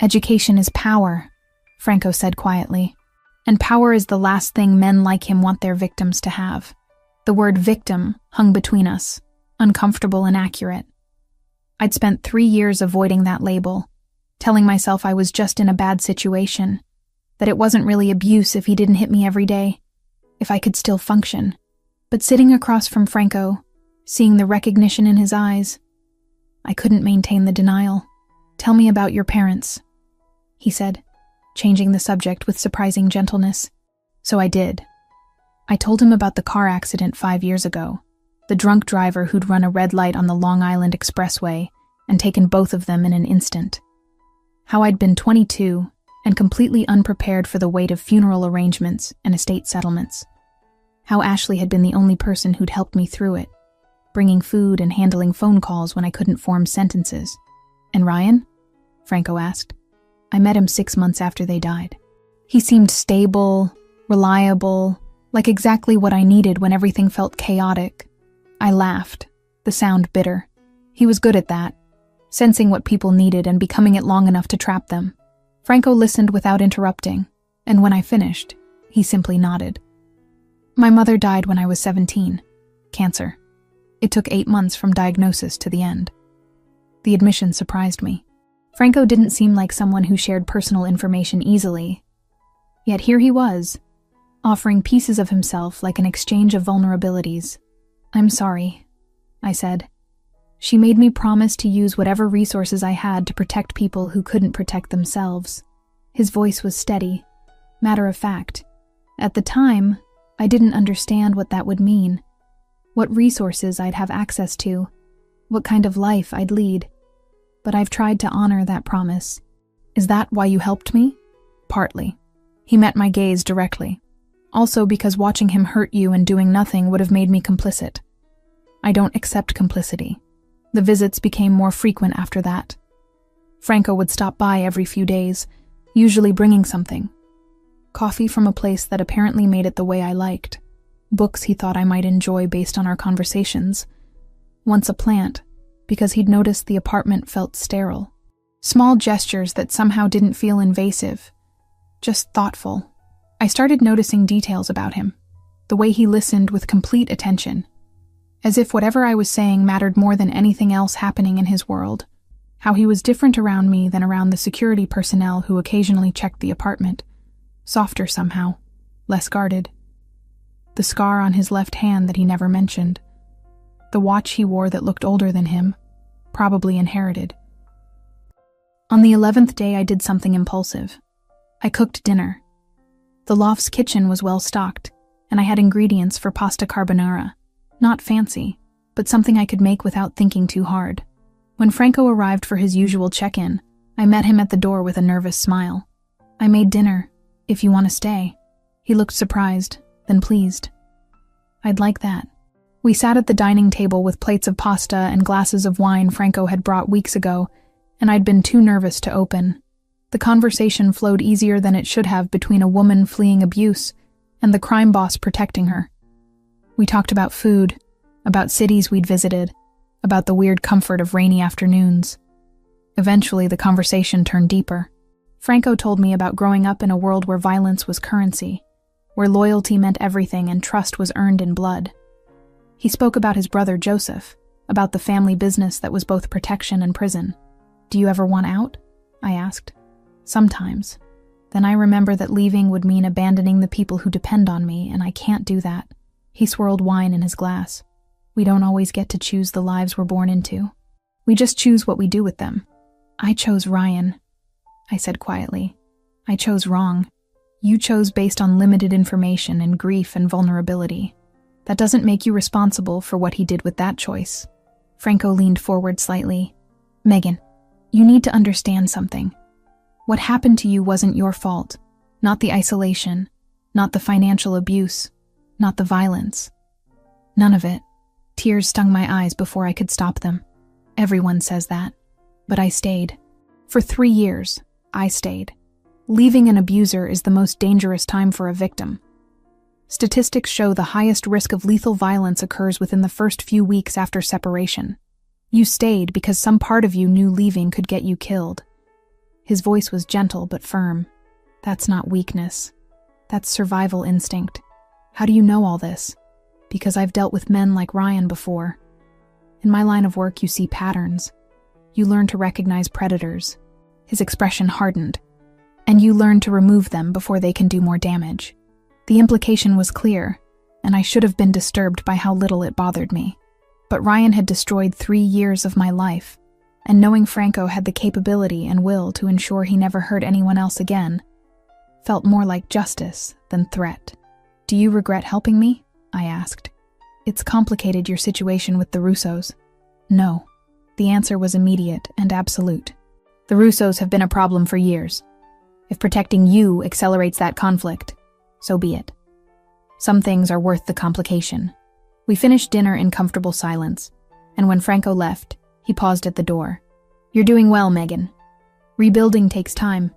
Education is power, Franco said quietly, and power is the last thing men like him want their victims to have. The word victim hung between us, uncomfortable and accurate. I'd spent 3 years avoiding that label, telling myself I was just in a bad situation, that it wasn't really abuse if he didn't hit me every day, if I could still function. But sitting across from Franco, seeing the recognition in his eyes, I couldn't maintain the denial. Tell me about your parents, he said, changing the subject with surprising gentleness. So I did. I told him about the car accident 5 years ago, the drunk driver who'd run a red light on the Long Island Expressway and taken both of them in an instant. How I'd been 22 and completely unprepared for the weight of funeral arrangements and estate settlements. How Ashley had been the only person who'd helped me through it, bringing food and handling phone calls when I couldn't form sentences. And Ryan? Franco asked. I met him 6 months after they died. He seemed stable, reliable, like exactly what I needed when everything felt chaotic. I laughed, the sound bitter. He was good at that, sensing what people needed and becoming it long enough to trap them. Franco listened without interrupting, and when I finished, he simply nodded. My mother died when I was 17. Cancer. It took 8 months from diagnosis to the end. The admission surprised me. Franco didn't seem like someone who shared personal information easily. Yet here he was, offering pieces of himself like an exchange of vulnerabilities. I'm sorry, I said. She made me promise to use whatever resources I had to protect people who couldn't protect themselves. His voice was steady, matter of fact. At the time, I didn't understand what that would mean, what resources I'd have access to, what kind of life I'd lead. But I've tried to honor that promise. Is that why you helped me? Partly. He met my gaze directly. Also because watching him hurt you and doing nothing would have made me complicit. I don't accept complicity. The visits became more frequent after that. Franco would stop by every few days, usually bringing something. Coffee from a place that apparently made it the way I liked. Books he thought I might enjoy based on our conversations. Once a plant, because he'd noticed the apartment felt sterile. Small gestures that somehow didn't feel invasive, just thoughtful. I started noticing details about him, the way he listened with complete attention, as if whatever I was saying mattered more than anything else happening in his world. How he was different around me than around the security personnel who occasionally checked the apartment. Softer somehow, less guarded. The scar on his left hand that he never mentioned. The watch he wore that looked older than him, probably inherited. On the 11th day, I did something impulsive. I cooked dinner. The loft's kitchen was well stocked, and I had ingredients for pasta carbonara. Not fancy, but something I could make without thinking too hard. When Franco arrived for his usual check-in, I met him at the door with a nervous smile. I made dinner, if you want to stay. He looked surprised, then pleased. I'd like that. We sat at the dining table with plates of pasta and glasses of wine Franco had brought weeks ago, and I'd been too nervous to open. The conversation flowed easier than it should have between a woman fleeing abuse and the crime boss protecting her. We talked about food, about cities we'd visited, about the weird comfort of rainy afternoons. Eventually, the conversation turned deeper. Franco told me about growing up in a world where violence was currency, where loyalty meant everything and trust was earned in blood. He spoke about his brother Joseph, about the family business that was both protection and prison. "Do you ever want out?" I asked. "Sometimes. Then I remember that leaving would mean abandoning the people who depend on me, and I can't do that." He swirled wine in his glass. "We don't always get to choose the lives we're born into. We just choose what we do with them. I chose Ryan," I said quietly. "I chose wrong. You chose based on limited information and grief and vulnerability. That doesn't make you responsible for what he did with that choice." Franco leaned forward slightly. "Megan, you need to understand something. What happened to you wasn't your fault. Not the isolation, not the financial abuse, not the violence. None of it." Tears stung my eyes before I could stop them. "Everyone says that. But I stayed. For 3 years, I stayed. Leaving an abuser is the most dangerous time for a victim. Statistics show the highest risk of lethal violence occurs within the first few weeks after separation. You stayed because some part of you knew leaving could get you killed." His voice was gentle but firm. "That's not weakness. That's survival instinct. How do you know all this?" "Because I've dealt with men like Ryan before. In my line of work, you see patterns. You learn to recognize predators." His expression hardened. "And you learn to remove them before they can do more damage." The implication was clear, and I should have been disturbed by how little it bothered me. But Ryan had destroyed 3 years of my life, and knowing Franco had the capability and will to ensure he never hurt anyone else again felt more like justice than threat. "Do you regret helping me?" I asked. "It's complicated, your situation with the Russos." "No." The answer was immediate and absolute. "The Russos have been a problem for years. If protecting you accelerates that conflict, so be it. Some things are worth the complication." We finished dinner in comfortable silence, and when Franco left, he paused at the door. "You're doing well, Megan. Rebuilding takes time,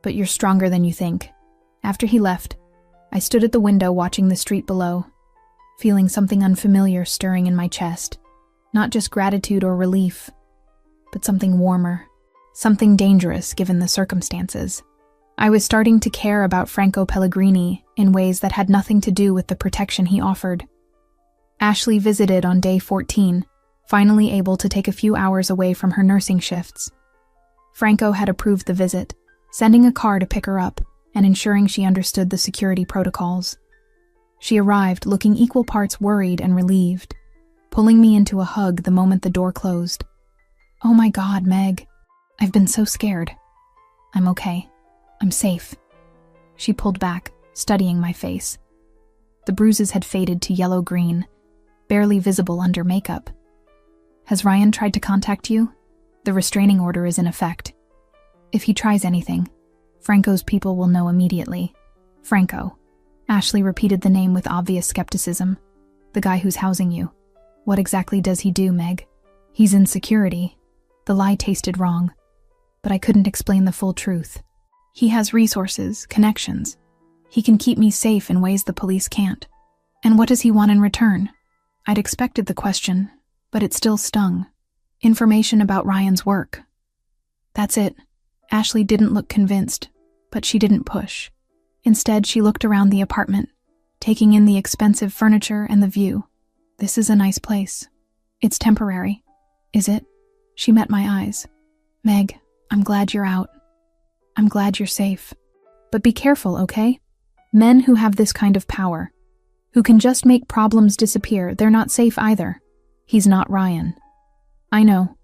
but you're stronger than you think." After he left, I stood at the window watching the street below, feeling something unfamiliar stirring in my chest. Not just gratitude or relief, but something warmer, something dangerous given the circumstances. I was starting to care about Franco Pellegrini in ways that had nothing to do with the protection he offered. Ashley visited on day 14, finally able to take a few hours away from her nursing shifts. Franco had approved the visit, sending a car to pick her up and ensuring she understood the security protocols. She arrived looking equal parts worried and relieved, pulling me into a hug the moment the door closed. "Oh my God, Meg. I've been so scared." "I'm okay. I'm safe." She pulled back, studying my face. The bruises had faded to yellow-green, barely visible under makeup. "Has Ryan tried to contact you? The restraining order is in effect. If he tries anything, Franco's people will know immediately." "Franco." Ashley repeated the name with obvious skepticism. "The guy who's housing you. What exactly does he do, Meg?" "He's in security." The lie tasted wrong, but I couldn't explain the full truth. "He has resources, connections. He can keep me safe in ways the police can't." "And what does he want in return?" I'd expected the question, but it still stung. "Information about Ryan's work." "That's it." Ashley didn't look convinced, but she didn't push. Instead, she looked around the apartment, taking in the expensive furniture and the view. "This is a nice place. It's temporary." "Is it?" She met my eyes. "Meg, I'm glad you're out. I'm glad you're safe. But be careful, okay? Men who have this kind of power, who can just make problems disappear, they're not safe either. He's not Ryan." "I know,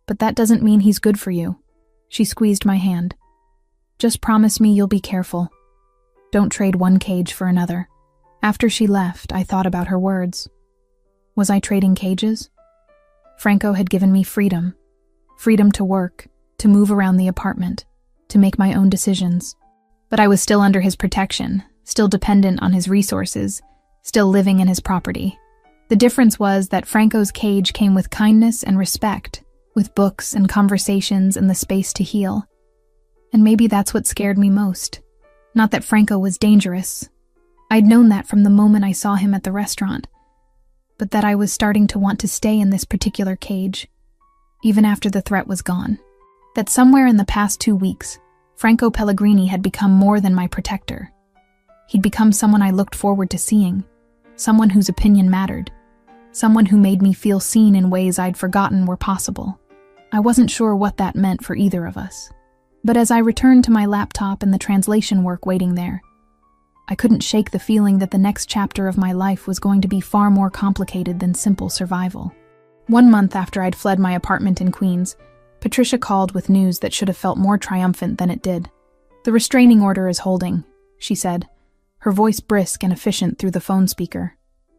but that doesn't mean he's good for you." She squeezed my hand. "Just promise me you'll be careful. Don't trade one cage for another." After she left, I thought about her words. Was I trading cages? Franco had given me freedom. Freedom to work, to move around the apartment, to make my own decisions. But I was still under his protection, still dependent on his resources, still living in his property. The difference was that Franco's cage came with kindness and respect, with books and conversations and the space to heal. And maybe that's what scared me most. Not that Franco was dangerous. I'd known that from the moment I saw him at the restaurant, but that I was starting to want to stay in this particular cage, even after the threat was gone. That somewhere in the past 2 weeks, Franco Pellegrini had become more than my protector. He'd become someone I looked forward to seeing, someone whose opinion mattered, someone who made me feel seen in ways I'd forgotten were possible. I wasn't sure what that meant for either of us. But as I returned to my laptop and the translation work waiting there, I couldn't shake the feeling that the next chapter of my life was going to be far more complicated than simple survival. 1 month after I'd fled my apartment in Queens, Patricia called with news that should have felt more triumphant than it did. "The restraining order is holding," she said, her voice brisk and efficient through the phone speaker.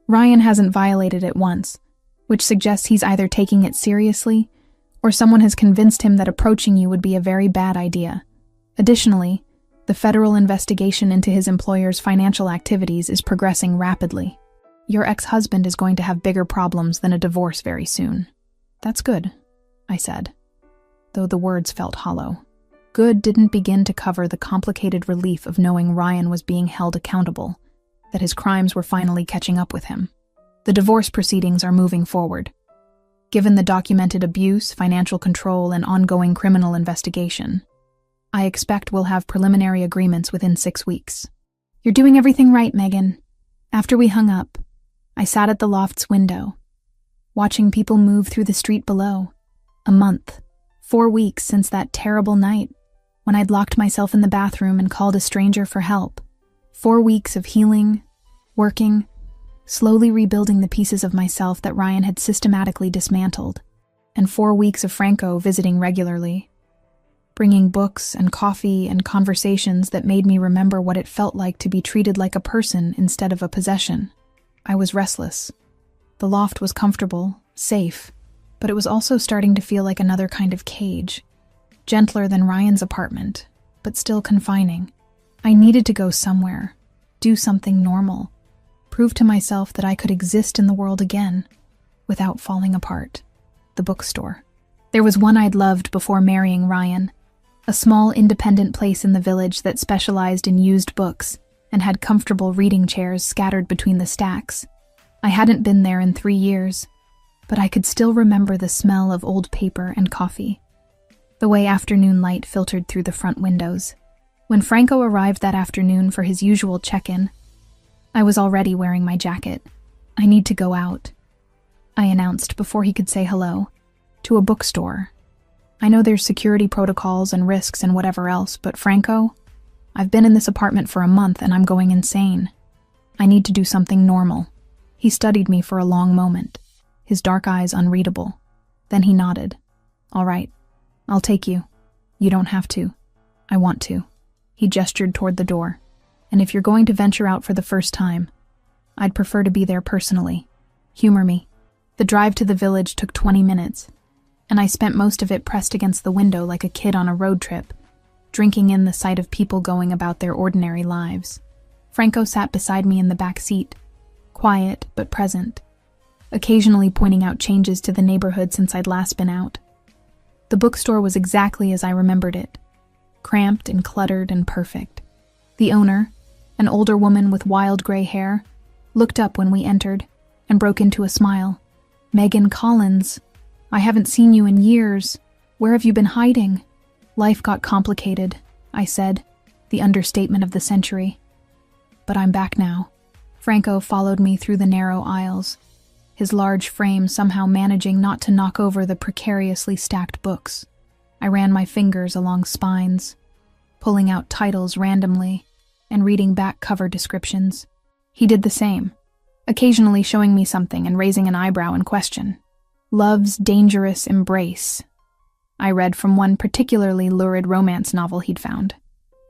"Ryan hasn't violated it once, which suggests he's either taking it seriously or someone has convinced him that approaching you would be a very bad idea. Additionally, the federal investigation into his employer's financial activities is progressing rapidly. Your ex-husband is going to have bigger problems than a divorce very soon." "That's good," I said, though the words felt hollow. Good didn't begin to cover the complicated relief of knowing Ryan was being held accountable, that his crimes were finally catching up with him. "The divorce proceedings are moving forward. Given the documented abuse, financial control, and ongoing criminal investigation, I expect we'll have preliminary agreements within 6 weeks." "You're doing everything right, Megan." After we hung up, I sat at the loft's window, watching people move through the street below. A month, 4 weeks since that terrible night when I'd locked myself in the bathroom and called a stranger for help. 4 weeks of healing, working, slowly rebuilding the pieces of myself that Ryan had systematically dismantled, and 4 weeks of Franco visiting regularly, bringing books and coffee and conversations that made me remember what it felt like to be treated like a person instead of a possession. I was restless. The loft was comfortable, safe, but it was also starting to feel like another kind of cage, gentler than Ryan's apartment, but still confining. I needed to go somewhere, do something normal, prove to myself that I could exist in the world again, without falling apart. The bookstore. There was one I'd loved before marrying Ryan, a small independent place in the village that specialized in used books and had comfortable reading chairs scattered between the stacks. I hadn't been there in 3 years, but I could still remember the smell of old paper and coffee, the way afternoon light filtered through the front windows. When Franco arrived that afternoon for his usual check-in, I was already wearing my jacket. "I need to go out," I announced before he could say hello, "to a bookstore. I know there's security protocols and risks and whatever else, but Franco, I've been in this apartment for a month and I'm going insane. I need to do something normal." He studied me for a long moment, his dark eyes unreadable. Then he nodded. "All right, I'll take you. You don't have to. I want to." He gestured toward the door. "And if you're going to venture out for the first time, I'd prefer to be there personally. Humor me." The drive to the village took 20 minutes, and I spent most of it pressed against the window like a kid on a road trip, drinking in the sight of people going about their ordinary lives. Franco sat beside me in the back seat, quiet but present, occasionally pointing out changes to the neighborhood since I'd last been out. The bookstore was exactly as I remembered it, cramped and cluttered and perfect. The owner, an older woman with wild gray hair, looked up when we entered and broke into a smile. "Megan Collins, I haven't seen you in years. Where have you been hiding?" "Life got complicated," I said, the understatement of the century. "But I'm back now." Franco followed me through the narrow aisles, his large frame somehow managing not to knock over the precariously stacked books. I ran my fingers along spines, pulling out titles randomly and reading back cover descriptions. He did the same, occasionally showing me something and raising an eyebrow in question. "Love's Dangerous Embrace," I read from one particularly lurid romance novel he'd found.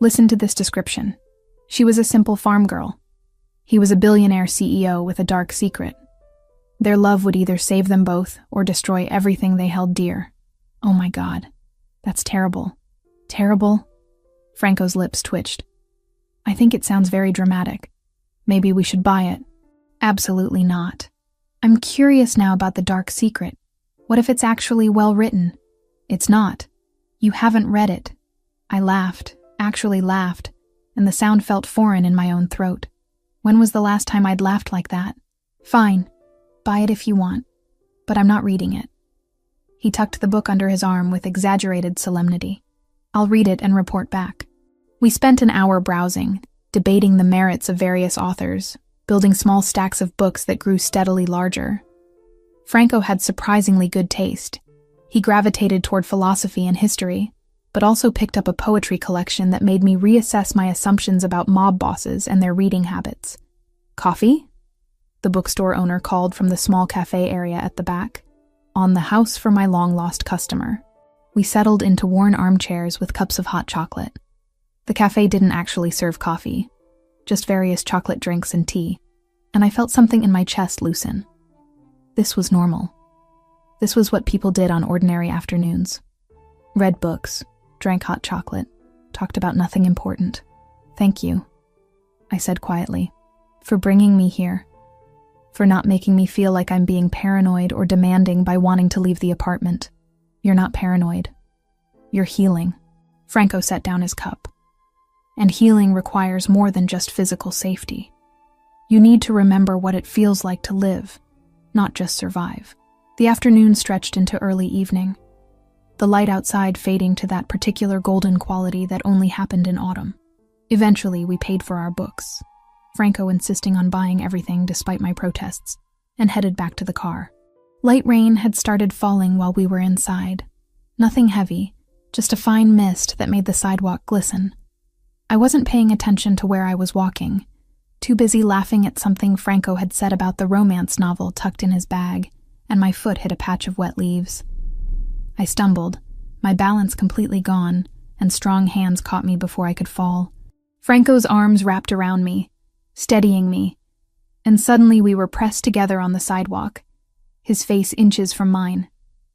Listen to this description. She was a simple farm girl. He was a billionaire CEO with a dark secret. Their love would either save them both or destroy everything they held dear. Oh my God, that's terrible. Terrible? Franco's lips twitched. I think it sounds very dramatic. Maybe we should buy it. Absolutely not. I'm curious now about the dark secret. What if it's actually well written? It's not. You haven't read it. I laughed, actually laughed, and the sound felt foreign in my own throat. When was the last time I'd laughed like that? Fine. Buy it if you want. But I'm not reading it. He tucked the book under his arm with exaggerated solemnity. I'll read it and report back. We spent an hour browsing, debating the merits of various authors, building small stacks of books that grew steadily larger. Franco had surprisingly good taste. He gravitated toward philosophy and history, but also picked up a poetry collection that made me reassess my assumptions about mob bosses and their reading habits. Coffee? The bookstore owner called from the small cafe area at the back. On the house for my long-lost customer. We settled into worn armchairs with cups of hot chocolate. The cafe didn't actually serve coffee, just various chocolate drinks and tea, and I felt something in my chest loosen. This was normal. This was what people did on ordinary afternoons. Read books, drank hot chocolate, talked about nothing important. Thank you, I said quietly, for bringing me here, for not making me feel like I'm being paranoid or demanding by wanting to leave the apartment. You're not paranoid. You're healing. Franco set down his cup. And healing requires more than just physical safety. You need to remember what it feels like to live, not just survive. The afternoon stretched into early evening, the light outside fading to that particular golden quality that only happened in autumn. Eventually, we paid for our books, Franco insisting on buying everything despite my protests, and headed back to the car. Light rain had started falling while we were inside. Nothing heavy, just a fine mist that made the sidewalk glisten. I wasn't paying attention to where I was walking, too busy laughing at something Franco had said about the romance novel tucked in his bag, and my foot hit a patch of wet leaves. I stumbled, my balance completely gone, and strong hands caught me before I could fall. Franco's arms wrapped around me, steadying me, and suddenly we were pressed together on the sidewalk, his face inches from mine.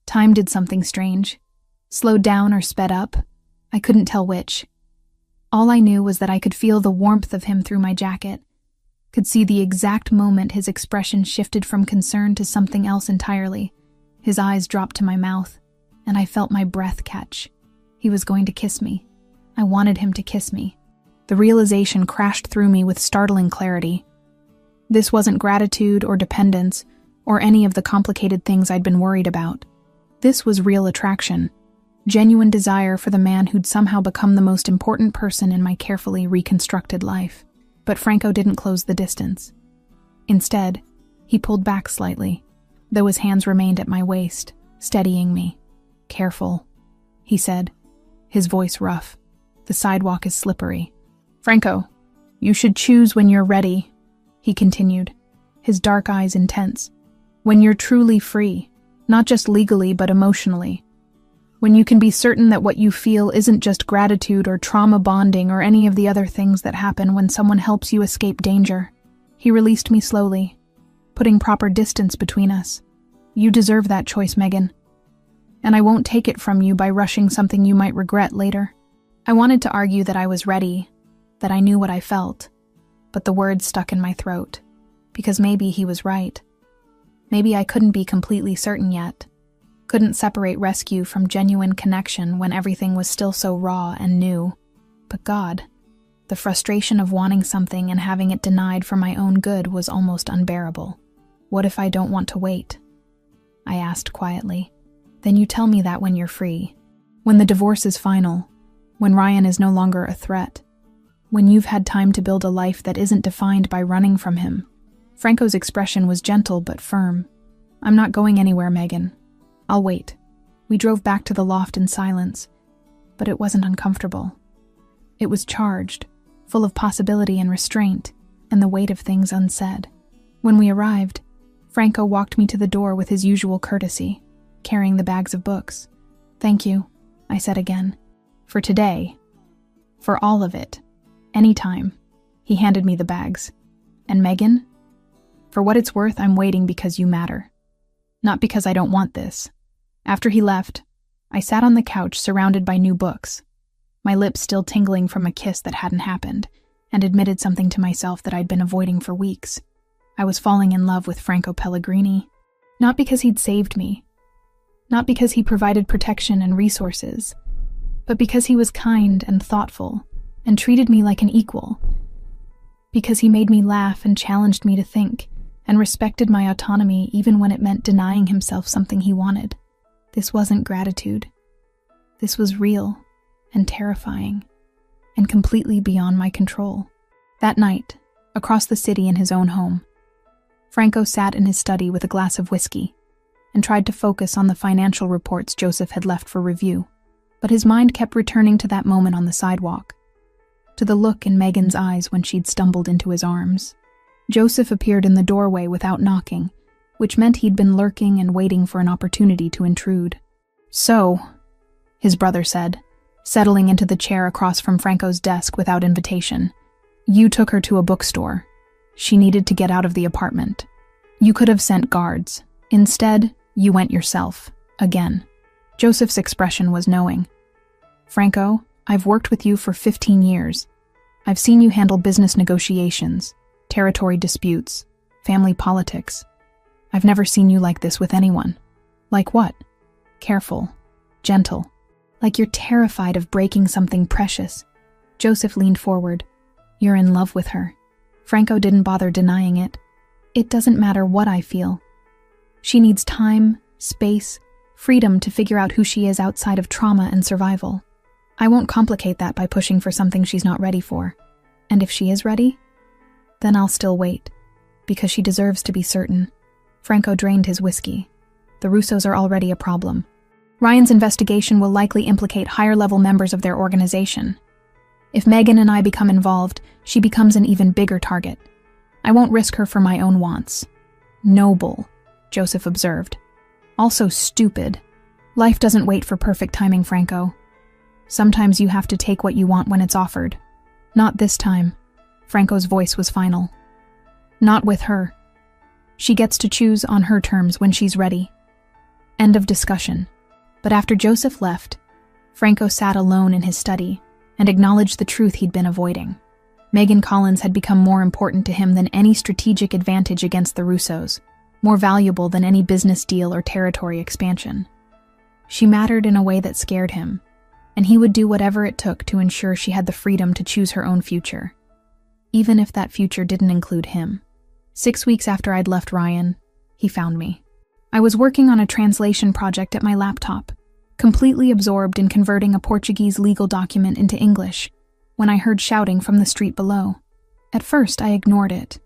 Time did something strange. Slowed down or sped up. I couldn't tell which. All I knew was that I could feel the warmth of him through my jacket, could see the exact moment his expression shifted from concern to something else entirely. His eyes dropped to my mouth, and I felt my breath catch. He was going to kiss me. I wanted him to kiss me. The realization crashed through me with startling clarity. This wasn't gratitude or dependence, or any of the complicated things I'd been worried about. This was real attraction, genuine desire for the man who'd somehow become the most important person in my carefully reconstructed life. But Franco didn't close the distance. Instead, he pulled back slightly, though his hands remained at my waist, steadying me. "Careful," he said, his voice rough. "The sidewalk is slippery." "Franco, you should choose when you're ready," he continued, his dark eyes intense. "When you're truly free, not just legally but emotionally. When you can be certain that what you feel isn't just gratitude or trauma bonding or any of the other things that happen when someone helps you escape danger." He released me slowly, putting proper distance between us. "You deserve that choice, Megan. And I won't take it from you by rushing something you might regret later." I wanted to argue that I was ready, that I knew what I felt, but the words stuck in my throat, because maybe he was right. Maybe I couldn't be completely certain yet. Couldn't separate rescue from genuine connection when everything was still so raw and new. But God, the frustration of wanting something and having it denied for my own good was almost unbearable. "What if I don't want to wait?" I asked quietly. "Then you tell me that when you're free. When the divorce is final. When Ryan is no longer a threat. When you've had time to build a life that isn't defined by running from him." Franco's expression was gentle but firm. "I'm not going anywhere, Megan. I'll wait." We drove back to the loft in silence, but it wasn't uncomfortable. It was charged, full of possibility and restraint, and the weight of things unsaid. When we arrived, Franco walked me to the door with his usual courtesy, carrying the bags of books. "Thank you," I said again. "For today. For all of it. Anytime." He handed me the bags. "And Megan? For what it's worth, I'm waiting because you matter. Not because I don't want this." After he left, I sat on the couch surrounded by new books, my lips still tingling from a kiss that hadn't happened, and admitted something to myself that I'd been avoiding for weeks. I was falling in love with Franco Pellegrini, not because he'd saved me, not because he provided protection and resources, but because he was kind and thoughtful and treated me like an equal, because he made me laugh and challenged me to think, and respected my autonomy even when it meant denying himself something he wanted. This wasn't gratitude. This was real and terrifying, and completely beyond my control. That night, across the city in his own home, Franco sat in his study with a glass of whiskey and tried to focus on the financial reports Joseph had left for review, but his mind kept returning to that moment on the sidewalk, to the look in Megan's eyes when she'd stumbled into his arms. Joseph appeared in the doorway without knocking, which meant he'd been lurking and waiting for an opportunity to intrude. "So," his brother said, settling into the chair across from Franco's desk without invitation, "you took her to a bookstore. She needed to get out of the apartment. You could have sent guards. Instead, you went yourself. Again." Joseph's expression was knowing. "Franco, I've worked with you for 15 years. I've seen you handle business negotiations, territory disputes, family politics. I've never seen you like this with anyone." "Like what?" "Careful, gentle, like you're terrified of breaking something precious." Joseph leaned forward. "You're in love with her." Franco didn't bother denying it. "It doesn't matter what I feel. She needs time, space, freedom to figure out who she is outside of trauma and survival. I won't complicate that by pushing for something she's not ready for. And if she is ready, then I'll still wait, because she deserves to be certain." Franco drained his whiskey. "The Russos are already a problem. Ryan's investigation will likely implicate higher-level members of their organization. If Megan and I become involved, she becomes an even bigger target. I won't risk her for my own wants." "Noble," Joseph observed. "Also stupid. Life doesn't wait for perfect timing, Franco. Sometimes you have to take what you want when it's offered. Not this time." Franco's voice was final. "Not with her. She gets to choose on her terms when she's ready." End of discussion. But after Joseph left, Franco sat alone in his study and acknowledged the truth he'd been avoiding. Megan Collins had become more important to him than any strategic advantage against the Russos, more valuable than any business deal or territory expansion. She mattered in a way that scared him, and he would do whatever it took to ensure she had the freedom to choose her own future, even if that future didn't include him. 6 weeks after I'd left Ryan, he found me. I was working on a translation project at my laptop, completely absorbed in converting a Portuguese legal document into English, when I heard shouting from the street below. At first, I ignored it.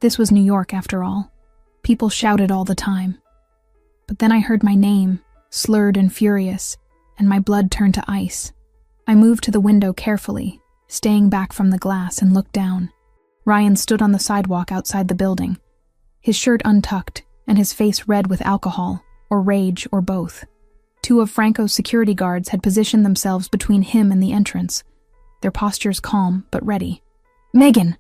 This was New York, after all. People shouted all the time. But then I heard my name, slurred and furious, and my blood turned to ice. I moved to the window carefully, staying back from the glass, and looked down. Ryan stood on the sidewalk outside the building, his shirt untucked and his face red with alcohol, or rage, or both. 2 of Franco's security guards had positioned themselves between him and the entrance, their postures calm but ready. "Megan!"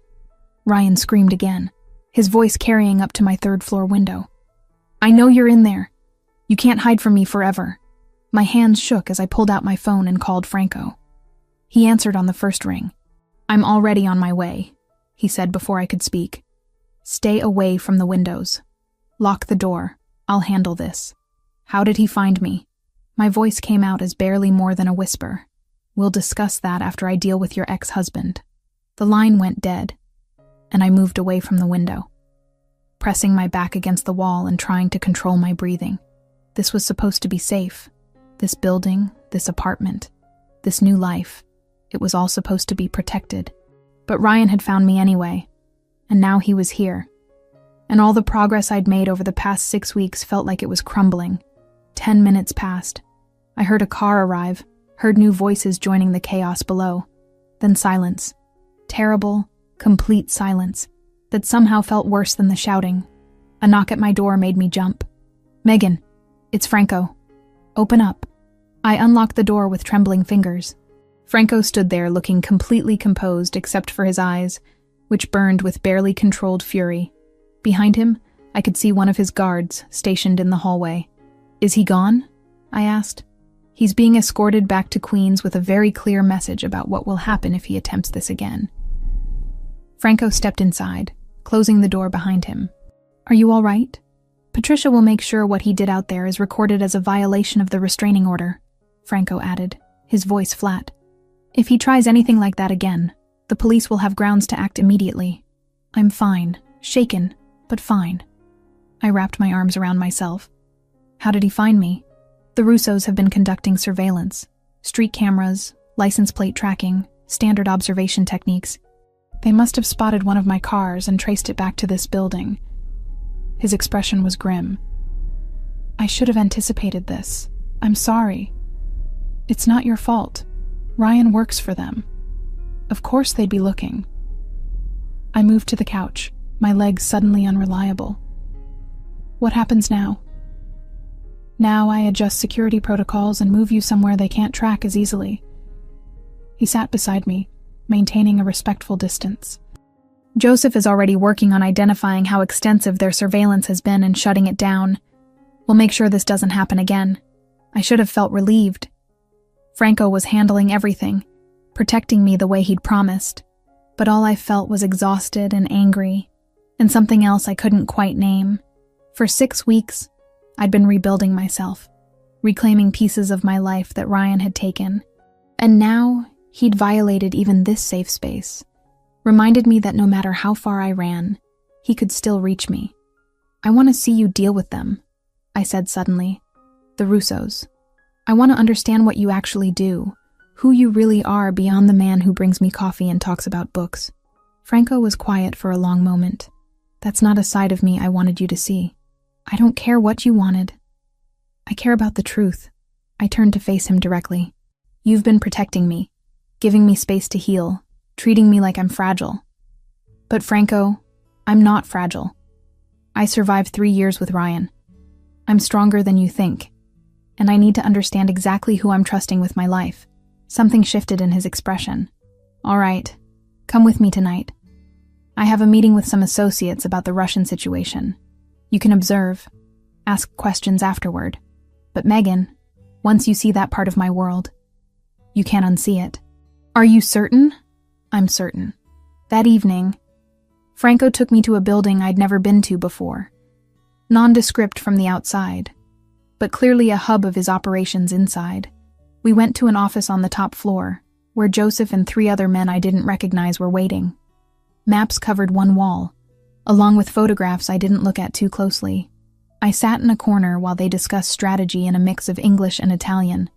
Ryan screamed again, his voice carrying up to my 3rd-floor window. "I know you're in there. You can't hide from me forever." My hands shook as I pulled out my phone and called Franco. He answered on the first ring. "I'm already on my way," he said before I could speak. "Stay away from the windows. Lock the door. I'll handle this." How did he find me? My voice came out as barely more than a whisper. "We'll discuss that after I deal with your ex-husband." The line went dead, and I moved away from the window, pressing my back against the wall and trying to control my breathing. This was supposed to be safe. This building, this apartment, this new life. It was all supposed to be protected. But Ryan had found me anyway, and now he was here. And all the progress I'd made over the past 6 weeks felt like it was crumbling. 10 minutes passed. I heard a car arrive, heard new voices joining the chaos below. Then silence. Terrible, complete silence that somehow felt worse than the shouting. A knock at my door made me jump. "Megan, it's Franco. Open up." I unlocked the door with trembling fingers. Franco stood there looking completely composed except for his eyes, which burned with barely controlled fury. Behind him, I could see one of his guards stationed in the hallway. "Is he gone?" I asked. "He's being escorted back to Queens with a very clear message about what will happen if he attempts this again." Franco stepped inside, closing the door behind him. "Are you all right? Patricia will make sure what he did out there is recorded as a violation of the restraining order," Franco added, his voice flat. "If he tries anything like that again, the police will have grounds to act immediately." "I'm fine, shaken, but fine." I wrapped my arms around myself. "How did he find me?" "The Russos have been conducting surveillance. Street cameras, license plate tracking, standard observation techniques. They must have spotted one of my cars and traced it back to this building. His expression was grim. I should have anticipated this. I'm sorry. It's not your fault. Ryan works for them. Of course they'd be looking. I moved to the couch, my legs suddenly unreliable. What happens now? Now I adjust security protocols and move you somewhere they can't track as easily. He sat beside me, maintaining a respectful distance. Joseph is already working on identifying how extensive their surveillance has been and shutting it down. We'll make sure this doesn't happen again. I should have felt relieved. Franco was handling everything, protecting me the way he'd promised. But all I felt was exhausted and angry, and something else I couldn't quite name. For 6 weeks, I'd been rebuilding myself, reclaiming pieces of my life that Ryan had taken. And now, he'd violated even this safe space. Reminded me that no matter how far I ran, he could still reach me. I want to see you deal with them, I said suddenly. The Russos. I want to understand what you actually do, who you really are beyond the man who brings me coffee and talks about books. Franco was quiet for a long moment. That's not a side of me I wanted you to see. I don't care what you wanted. I care about the truth. I turned to face him directly. You've been protecting me, giving me space to heal, treating me like I'm fragile. But Franco, I'm not fragile. I survived 3 years with Ryan. I'm stronger than you think, and I need to understand exactly who I'm trusting with my life. Something shifted in his expression. All right, come with me tonight. I have a meeting with some associates about the Russian situation. You can observe, ask questions afterward. But Megan, once you see that part of my world, you can't unsee it. Are you certain? I'm certain. That evening, Franco took me to a building I'd never been to before. Nondescript from the outside, but clearly a hub of his operations inside. We went to an office on the top floor, where Joseph and 3 other men I didn't recognize were waiting. Maps covered one wall, along with photographs I didn't look at too closely. I sat in a corner while they discussed strategy in a mix of English and Italian,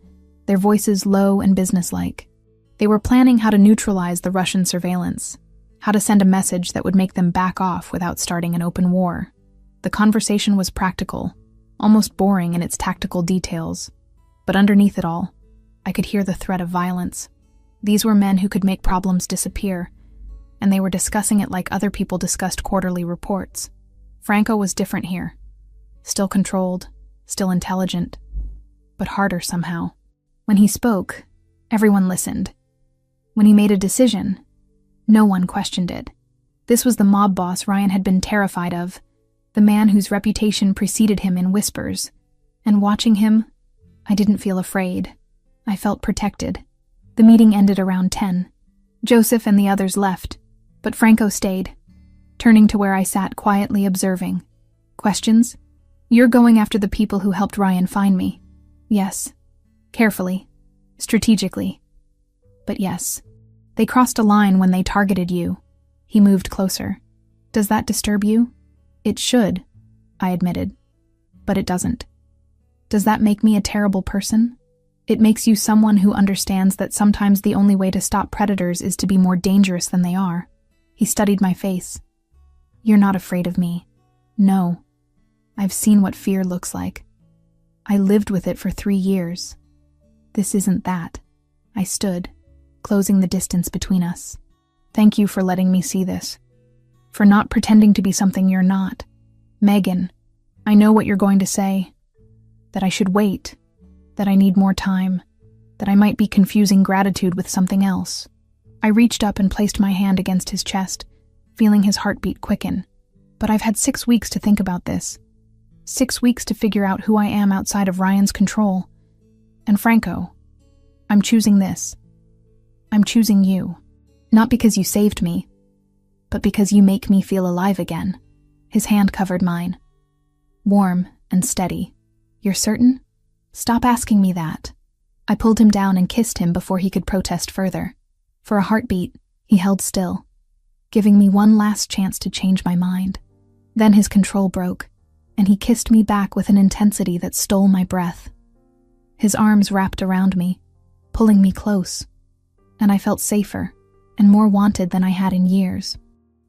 their voices low and businesslike. They were planning how to neutralize the Russian surveillance, how to send a message that would make them back off without starting an open war. The conversation was practical, almost boring in its tactical details. But underneath it all, I could hear the threat of violence. These were men who could make problems disappear, and they were discussing it like other people discussed quarterly reports. Franco was different here. Still controlled, still intelligent, but harder somehow. When he spoke, everyone listened. When he made a decision, no one questioned it. This was the mob boss Ryan had been terrified of, the man whose reputation preceded him in whispers. And watching him, I didn't feel afraid. I felt protected. The meeting ended around 10. Joseph and the others left, but Franco stayed, turning to where I sat quietly observing. Questions? You're going after the people who helped Ryan find me. Yes. Carefully. Strategically. But yes. They crossed a line when they targeted you. He moved closer. Does that disturb you? It should, I admitted. But it doesn't. Does that make me a terrible person? It makes you someone who understands that sometimes the only way to stop predators is to be more dangerous than they are. He studied my face. You're not afraid of me. No. I've seen what fear looks like. I lived with it for 3 years. This isn't that. I stood, closing the distance between us. Thank you for letting me see this. For not pretending to be something you're not. Megan, I know what you're going to say. That I should wait. That I need more time. That I might be confusing gratitude with something else. I reached up and placed my hand against his chest, feeling his heartbeat quicken. But I've had 6 weeks to think about this. 6 weeks to figure out who I am outside of Ryan's control. And Franco, I'm choosing this. I'm choosing you. Not because you saved me, but because you make me feel alive again. His hand covered mine. Warm and steady. You're certain? Stop asking me that. I pulled him down and kissed him before he could protest further. For a heartbeat, he held still, giving me one last chance to change my mind. Then his control broke, and he kissed me back with an intensity that stole my breath. His arms wrapped around me, pulling me close, and I felt safer and more wanted than I had in years.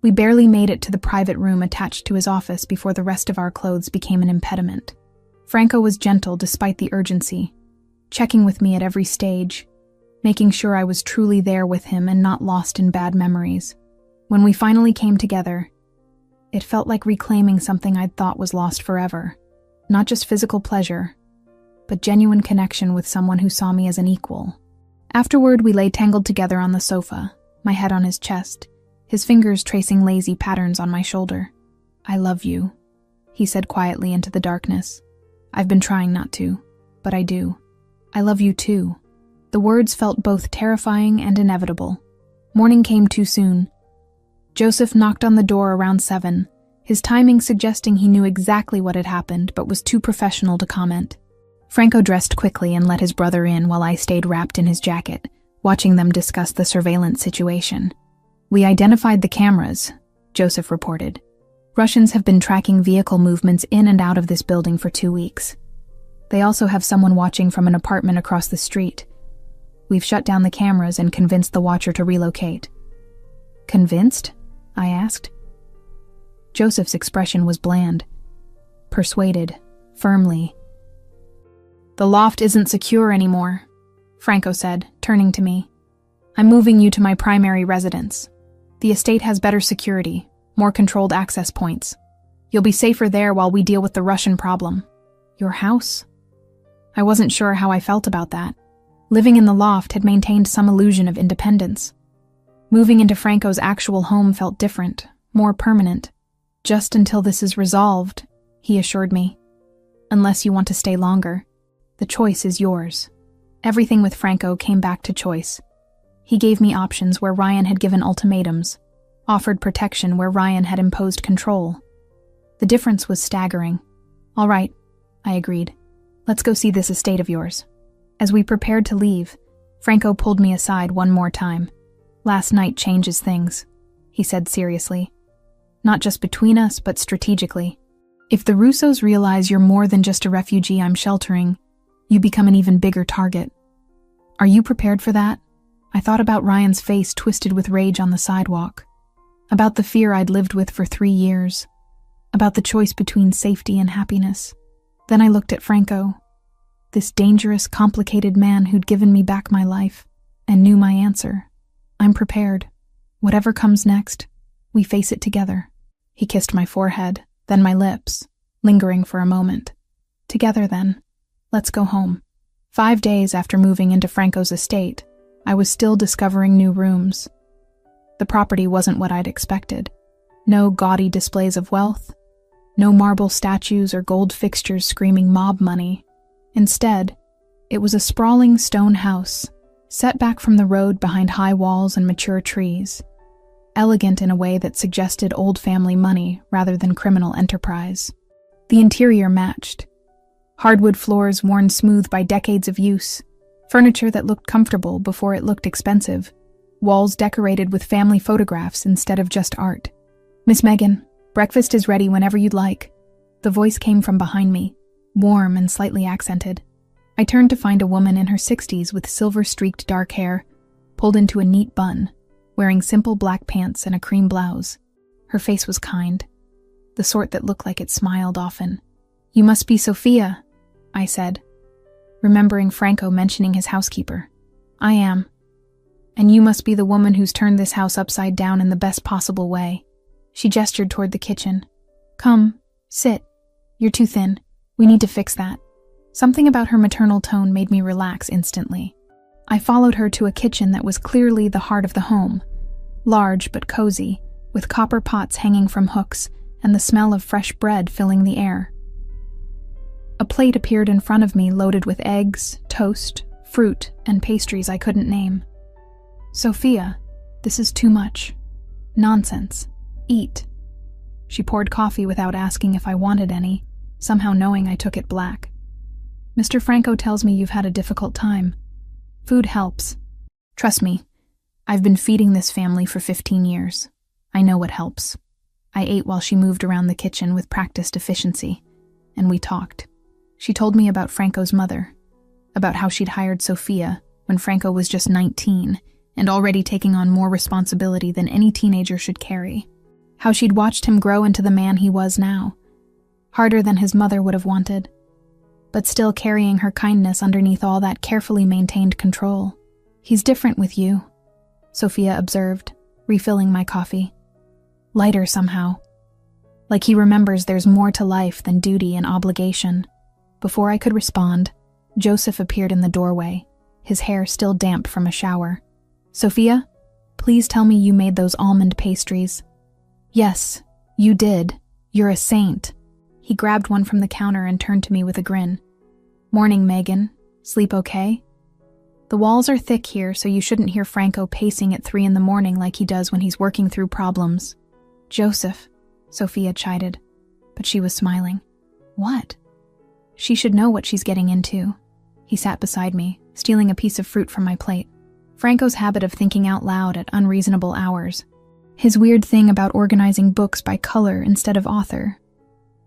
We barely made it to the private room attached to his office before the rest of our clothes became an impediment. Franco was gentle despite the urgency, checking with me at every stage, making sure I was truly there with him and not lost in bad memories. When we finally came together, it felt like reclaiming something I'd thought was lost forever. Not just physical pleasure, but genuine connection with someone who saw me as an equal. Afterward, we lay tangled together on the sofa, my head on his chest, his fingers tracing lazy patterns on my shoulder. "I love you," he said quietly into the darkness. "I've been trying not to, but I do. I love you too." The words felt both terrifying and inevitable. Morning came too soon. Joseph knocked on the door around 7, his timing suggesting he knew exactly what had happened but was too professional to comment. Franco dressed quickly and let his brother in while I stayed wrapped in his jacket, watching them discuss the surveillance situation. "We identified the cameras," Joseph reported. "Russians have been tracking vehicle movements in and out of this building for 2 weeks. They also have someone watching from an apartment across the street. We've shut down the cameras and convinced the watcher to relocate." "Convinced?" I asked. Joseph's expression was bland. Persuaded, firmly. "The loft isn't secure anymore," Franco said, turning to me. "I'm moving you to my primary residence. The estate has better security, more controlled access points. You'll be safer there while we deal with the Russian problem." "Your house?" I wasn't sure how I felt about that. Living in the loft had maintained some illusion of independence. Moving into Franco's actual home felt different, more permanent. "Just until this is resolved," he assured me. "Unless you want to stay longer. The choice is yours." Everything with Franco came back to choice. He gave me options where Ryan had given ultimatums, offered protection where Ryan had imposed control. The difference was staggering. "All right," I agreed. "Let's go see this estate of yours." As we prepared to leave, Franco pulled me aside one more time. "Last night changes things," he said seriously. "Not just between us, but strategically. If the Russos realize you're more than just a refugee I'm sheltering, you become an even bigger target. Are you prepared for that?" I thought about Ryan's face twisted with rage on the sidewalk, about the fear I'd lived with for 3 years, about the choice between safety and happiness. Then I looked at Franco, this dangerous, complicated man who'd given me back my life, and knew my answer. "I'm prepared. Whatever comes next, we face it together." He kissed my forehead, then my lips, lingering for a moment. "Together then. Let's go home." 5 days after moving into Franco's estate, I was still discovering new rooms. The property wasn't what I'd expected. No gaudy displays of wealth, no marble statues or gold fixtures screaming mob money. Instead, it was a sprawling stone house, set back from the road behind high walls and mature trees, elegant in a way that suggested old family money rather than criminal enterprise. The interior matched. Hardwood floors worn smooth by decades of use, furniture that looked comfortable before it looked expensive, walls decorated with family photographs instead of just art. "Miss Megan, breakfast is ready whenever you'd like." The voice came from behind me, warm and slightly accented. I turned to find a woman in her 60s with silver-streaked dark hair, pulled into a neat bun, wearing simple black pants and a cream blouse. Her face was kind, the sort that looked like it smiled often. "You must be Sophia," I said, remembering Franco mentioning his housekeeper. "I am. And you must be the woman who's turned this house upside down in the best possible way." She gestured toward the kitchen. "Come, sit. You're too thin. We need to fix that." Something about her maternal tone made me relax instantly. I followed her to a kitchen that was clearly the heart of the home, large but cozy, with copper pots hanging from hooks and the smell of fresh bread filling the air. A plate appeared in front of me loaded with eggs, toast, fruit, and pastries I couldn't name. "Sophia, this is too much. Nonsense. Eat." She poured coffee without asking if I wanted any, somehow knowing I took it black. "Mr. Franco tells me you've had a difficult time. Food helps. Trust me, I've been feeding this family for 15 years. I know what helps." I ate while she moved around the kitchen with practiced efficiency, and we talked. She told me about Franco's mother, about how she'd hired Sophia when Franco was just 19, and already taking on more responsibility than any teenager should carry. How she'd watched him grow into the man he was now, harder than his mother would have wanted, but still carrying her kindness underneath all that carefully maintained control. "He's different with you," Sophia observed, refilling my coffee. "Lighter somehow. Like he remembers there's more to life than duty and obligation." Before I could respond, Joseph appeared in the doorway, his hair still damp from a shower. "Sophia, please tell me you made those almond pastries." "Yes, you did. You're a saint." He grabbed one from the counter and turned to me with a grin. "Morning, Megan. Sleep okay? The walls are thick here, so you shouldn't hear Franco pacing at 3 in the morning like he does when he's working through problems." "Joseph," Sophia chided, but she was smiling. "What?" "She should know what she's getting into." He sat beside me, stealing a piece of fruit from my plate. Franco's habit of thinking out loud at unreasonable hours. His weird thing about organizing books by color instead of author.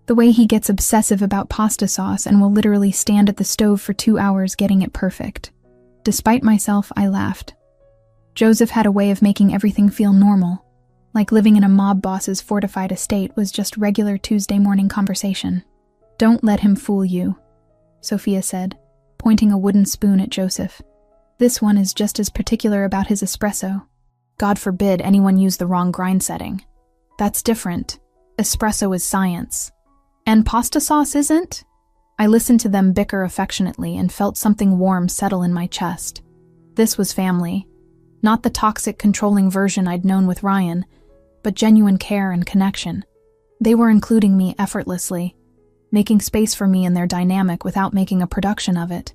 The way he gets obsessive about pasta sauce and will literally stand at the stove for 2 hours getting it perfect. Despite myself, I laughed. Joseph had a way of making everything feel normal, like living in a mob boss's fortified estate was just regular Tuesday morning conversation. "Don't let him fool you," Sophia said, pointing a wooden spoon at Joseph. "This one is just as particular about his espresso. God forbid anyone use the wrong grind setting. That's different. Espresso is science. And pasta sauce isn't?" I listened to them bicker affectionately and felt something warm settle in my chest. This was family. Not the toxic, controlling version I'd known with Ryan, but genuine care and connection. They were including me effortlessly, making space for me in their dynamic without making a production of it.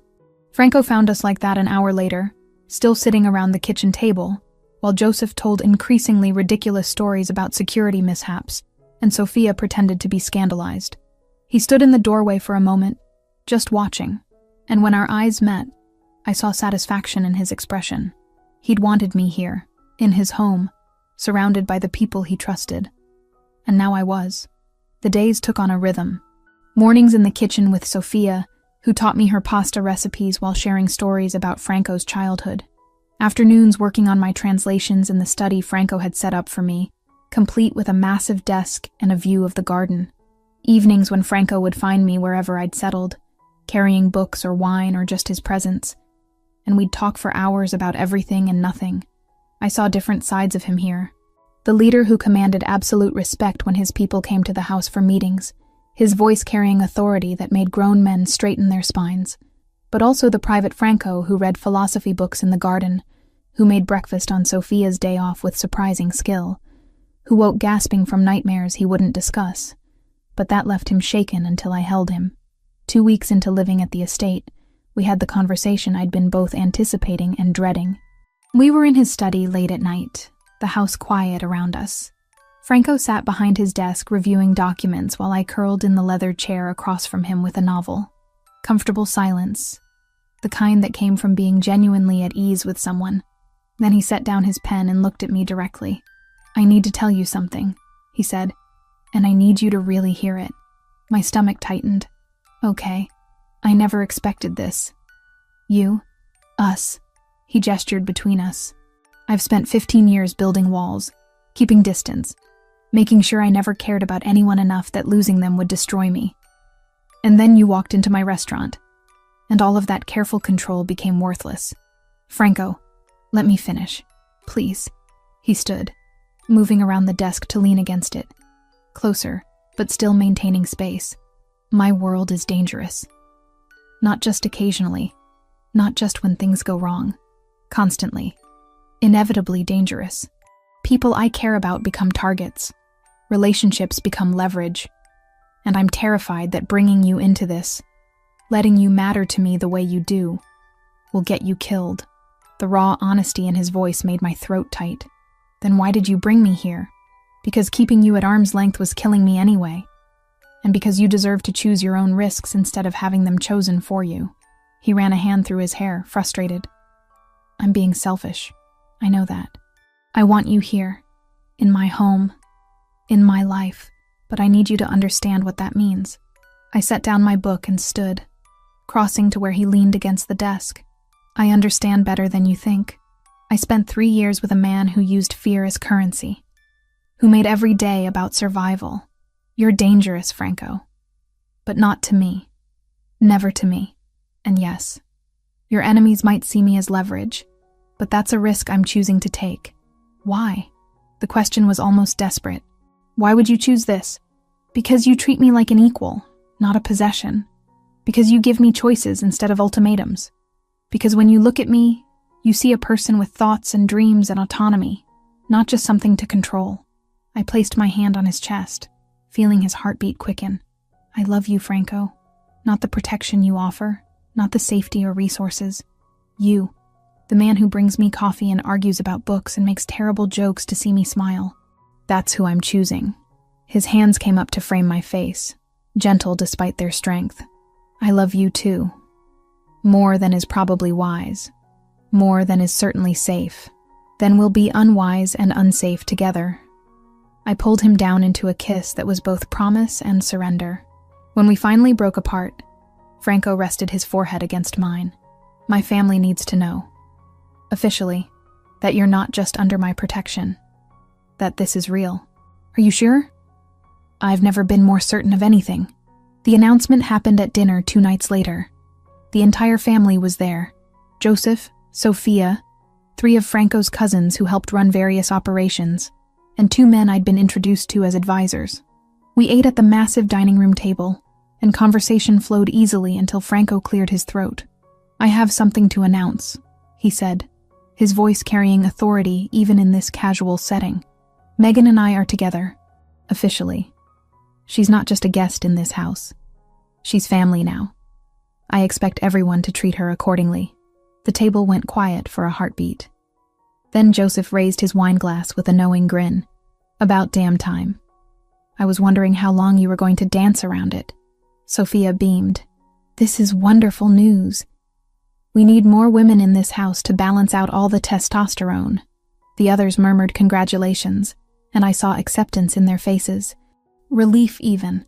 Franco found us like that an hour later, still sitting around the kitchen table, while Joseph told increasingly ridiculous stories about security mishaps, and Sophia pretended to be scandalized. He stood in the doorway for a moment, just watching, and when our eyes met, I saw satisfaction in his expression. He'd wanted me here, in his home, surrounded by the people he trusted. And now I was. The days took on a rhythm. Mornings in the kitchen with Sophia, who taught me her pasta recipes while sharing stories about Franco's childhood. Afternoons working on my translations in the study Franco had set up for me, complete with a massive desk and a view of the garden. Evenings when Franco would find me wherever I'd settled, carrying books or wine or just his presence, and we'd talk for hours about everything and nothing. I saw different sides of him here. The leader who commanded absolute respect when his people came to the house for meetings, his voice carrying authority that made grown men straighten their spines, but also the private Franco who read philosophy books in the garden, who made breakfast on Sophia's day off with surprising skill, who woke gasping from nightmares he wouldn't discuss. But that left him shaken until I held him. 2 weeks into living at the estate, we had the conversation I'd been both anticipating and dreading. We were in his study late at night, the house quiet around us. Franco sat behind his desk reviewing documents while I curled in the leather chair across from him with a novel. Comfortable silence, the kind that came from being genuinely at ease with someone. Then he set down his pen and looked at me directly. "I need to tell you something," he said. "And I need you to really hear it." My stomach tightened. "Okay. I never expected this." "You? Us." He gestured between us. "I've spent 15 years building walls, keeping distance, making sure I never cared about anyone enough that losing them would destroy me. And then you walked into my restaurant, and all of that careful control became worthless. Franco, let me finish, please." He stood, moving around the desk to lean against it. Closer, but still maintaining space. "My world is dangerous. Not just occasionally, not just when things go wrong. Constantly. Inevitably dangerous. People I care about become targets. Relationships become leverage. And I'm terrified that bringing you into this, letting you matter to me the way you do, will get you killed." The raw honesty in his voice made my throat tight. "Then why did you bring me here?" "Because keeping you at arm's length was killing me anyway. And because you deserve to choose your own risks instead of having them chosen for you." He ran a hand through his hair, frustrated. "I'm being selfish. I know that. I want you here, in my home, in my life, but I need you to understand what that means." I set down my book and stood, crossing to where he leaned against the desk. "I understand better than you think. I spent 3 years with a man who used fear as currency, who made every day about survival. You're dangerous, Franco. But not to me. Never to me. And yes, your enemies might see me as leverage, but that's a risk I'm choosing to take. Why? The question was almost desperate. Why would you choose this? Because you treat me like an equal, not a possession. Because you give me choices instead of ultimatums. Because when you look at me, you see a person with thoughts and dreams and autonomy, not just something to control. I placed my hand on his chest, feeling his heartbeat quicken. I love you, Franco. Not the protection you offer, not the safety or resources. You, the man who brings me coffee and argues about books and makes terrible jokes to see me smile. That's who I'm choosing. His hands came up to frame my face, gentle despite their strength. I love you too. More than is probably wise. More than is certainly safe. Then we'll be unwise and unsafe together. I pulled him down into a kiss that was both promise and surrender. When we finally broke apart, Franco rested his forehead against mine. My family needs to know, officially, that you're not just under my protection. That this is real. Are you sure? I've never been more certain of anything. The announcement happened at dinner 2 nights later. The entire family was there. Joseph, Sophia, 3 of Franco's cousins who helped run various operations, and 2 men I'd been introduced to as advisors. We ate at the massive dining room table, and conversation flowed easily until Franco cleared his throat. I have something to announce, he said, his voice carrying authority even in this casual setting. Megan and I are together, officially. She's not just a guest in this house. She's family now. I expect everyone to treat her accordingly. The table went quiet for a heartbeat. Then Joseph raised his wine glass with a knowing grin. About damn time. I was wondering how long you were going to dance around it. Sophia beamed. This is wonderful news. We need more women in this house to balance out all the testosterone. The others murmured congratulations, and I saw acceptance in their faces. Relief even.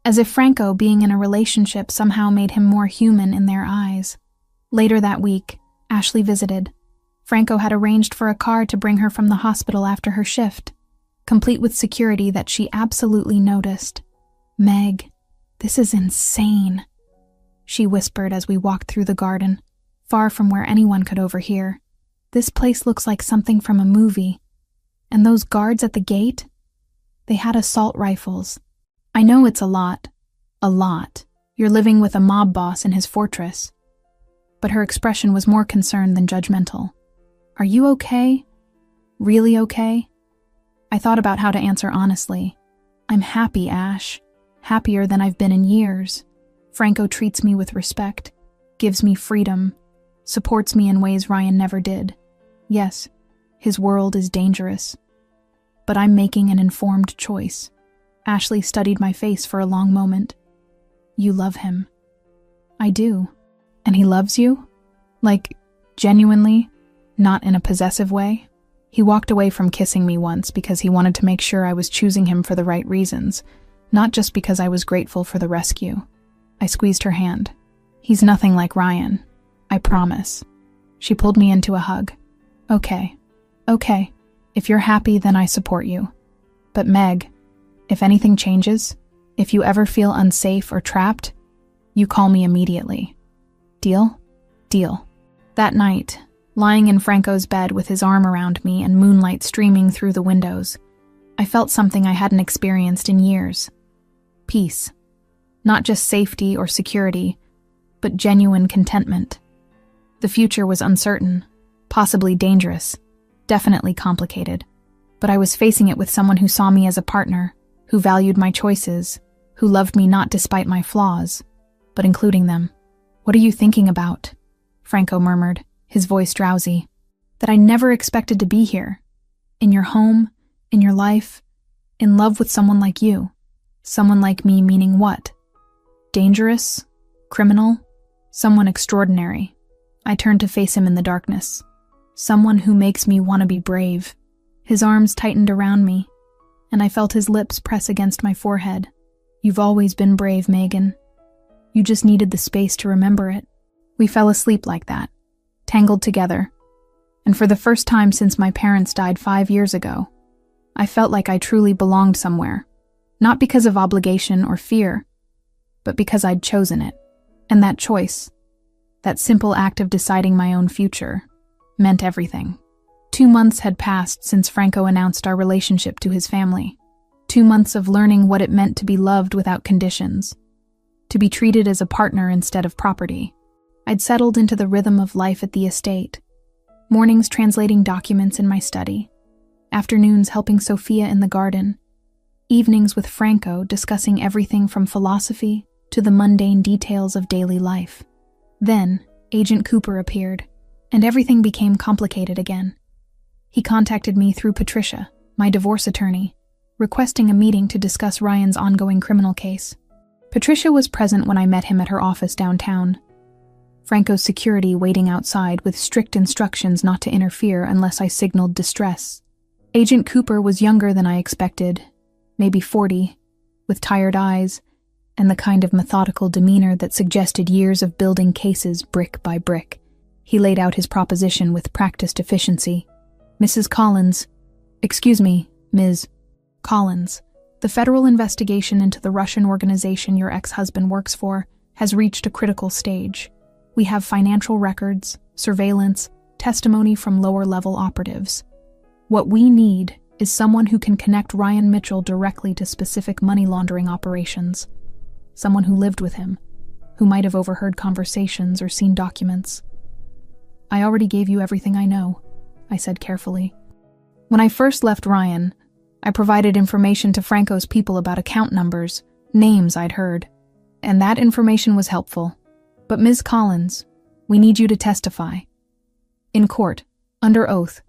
As if Franco being in a relationship somehow made him more human in their eyes. Later that week, Ashley visited. Franco had arranged for a car to bring her from the hospital after her shift, complete with security that she absolutely noticed. Meg, this is insane, she whispered as we walked through the garden, far from where anyone could overhear. This place looks like something from a movie. And those guards at the gate? They had assault rifles. I know it's a lot. A lot. You're living with a mob boss in his fortress. But her expression was more concerned than judgmental. Are you okay? Really okay? I thought about how to answer honestly. I'm happy, Ash. Happier than I've been in years. Franco treats me with respect, gives me freedom, supports me in ways Ryan never did. Yes, his world is dangerous. But I'm making an informed choice. Ashley studied my face for a long moment. You love him. I do. And he loves you? Like, genuinely? Not in a possessive way? He walked away from kissing me once because he wanted to make sure I was choosing him for the right reasons, not just because I was grateful for the rescue. I squeezed her hand. He's nothing like Ryan. I promise. She pulled me into a hug. Okay. If you're happy, then I support you. But Meg, if anything changes, if you ever feel unsafe or trapped, you call me immediately. Deal? Deal. That night, lying in Franco's bed with his arm around me and moonlight streaming through the windows, I felt something I hadn't experienced in years. Peace. Not just safety or security, but genuine contentment. The future was uncertain, possibly dangerous, definitely complicated, but I was facing it with someone who saw me as a partner, who valued my choices, who loved me not despite my flaws, but including them. What are you thinking about? Franco murmured, his voice drowsy. That I never expected to be here. In your home, in your life, in love with someone like you. Someone like me meaning what? Dangerous? Criminal? Someone extraordinary. I turned to face him in the darkness. Someone who makes me want to be brave. His arms tightened around me, and I felt his lips press against my forehead. You've always been brave, Megan. You just needed the space to remember it. We fell asleep like that, tangled together. And for the first time since my parents died 5 years ago, I felt like I truly belonged somewhere, not because of obligation or fear, but because I'd chosen it. And that choice, that simple act of deciding my own future, meant everything. 2 months had passed since Franco announced our relationship to his family. 2 months of learning what it meant to be loved without conditions, to be treated as a partner instead of property. I'd settled into the rhythm of life at the estate, mornings translating documents in my study, afternoons helping Sophia in the garden, evenings with Franco discussing everything from philosophy to the mundane details of daily life. Then, Agent Cooper appeared, and everything became complicated again. He contacted me through Patricia, my divorce attorney, requesting a meeting to discuss Ryan's ongoing criminal case. Patricia was present when I met him at her office downtown, Franco's security waiting outside with strict instructions not to interfere unless I signaled distress. Agent Cooper was younger than I expected, maybe 40, with tired eyes and the kind of methodical demeanor that suggested years of building cases brick by brick. He laid out his proposition with practiced efficiency. Ms. Collins, the federal investigation into the Russian organization your ex-husband works for has reached a critical stage. We have financial records, surveillance, testimony from lower-level operatives. What we need is someone who can connect Ryan Mitchell directly to specific money laundering operations. Someone who lived with him, who might have overheard conversations or seen documents. I already gave you everything I know, I said carefully. When I first left Ryan, I provided information to Franco's people about account numbers, names I'd heard, and that information was helpful. But Ms. Collins, we need you to testify. In court, under oath,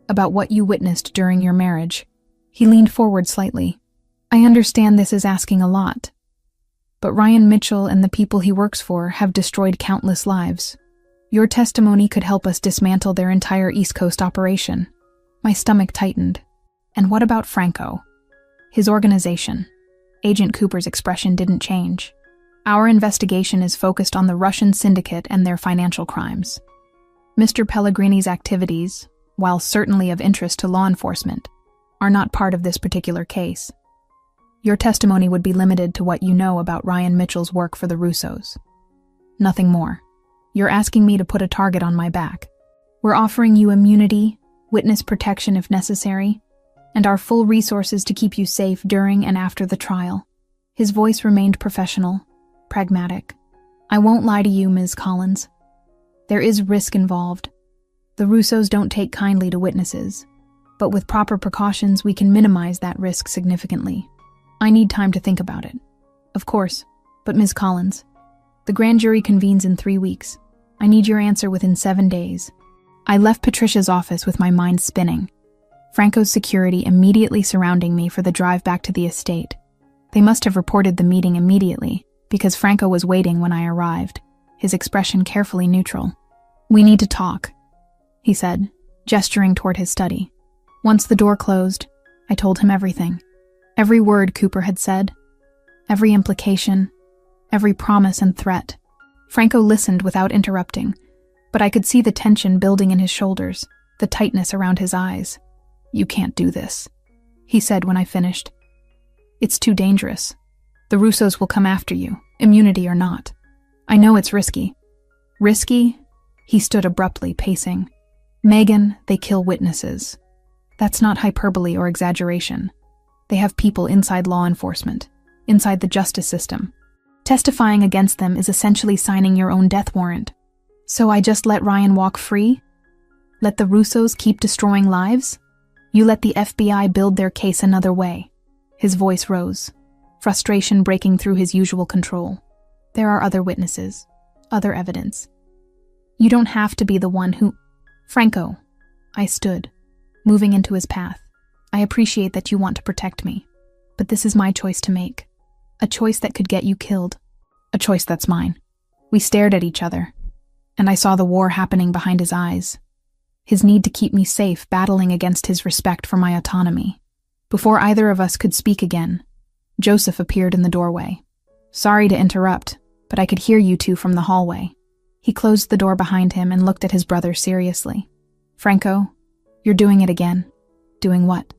about what you witnessed during your marriage. He leaned forward slightly. I understand this is asking a lot, but Ryan Mitchell and the people he works for have destroyed countless lives. Your testimony could help us dismantle their entire East Coast operation. My stomach tightened. And what about Franco? His organization. Agent Cooper's expression didn't change. Our investigation is focused on the Russian syndicate and their financial crimes. Mr. Pellegrini's activities, while certainly of interest to law enforcement, are not part of this particular case. Your testimony would be limited to what you know about Ryan Mitchell's work for the Russos. Nothing more. You're asking me to put a target on my back. We're offering you immunity, witness protection if necessary, and our full resources to keep you safe during and after the trial. His voice remained professional, pragmatic. I won't lie to you, Ms. Collins. There is risk involved. The Russos don't take kindly to witnesses, but with proper precautions we can minimize that risk significantly. I need time to think about it. Of course, but Ms. Collins, the grand jury convenes in 3 weeks. I need your answer within 7 days. I left Patricia's office with my mind spinning. Franco's security immediately surrounding me for the drive back to the estate. They must have reported the meeting immediately, because Franco was waiting when I arrived, his expression carefully neutral. We need to talk, he said, gesturing toward his study. Once the door closed, I told him everything. Every word Cooper had said, every implication, every promise and threat. Franco listened without interrupting, but I could see the tension building in his shoulders, the tightness around his eyes. You can't do this, he said when I finished. It's too dangerous. The Russos will come after you, immunity or not. I know it's risky. Risky? He stood abruptly, pacing. Megan, they kill witnesses. That's not hyperbole or exaggeration. They have people inside law enforcement, inside the justice system. Testifying against them is essentially signing your own death warrant. So I just let Ryan walk free? Let the Russos keep destroying lives? You let the FBI build their case another way. His voice rose, frustration breaking through his usual control. There are other witnesses, other evidence. You don't have to be the one who... Franco, I stood, moving into his path. I appreciate that you want to protect me, but this is my choice to make. A choice that could get you killed. A choice that's mine. We stared at each other, and I saw the war happening behind his eyes. His need to keep me safe battling against his respect for my autonomy. Before either of us could speak again, Joseph appeared in the doorway. Sorry to interrupt, but I could hear you two from the hallway. He closed the door behind him and looked at his brother seriously. Franco, you're doing it again. Doing what?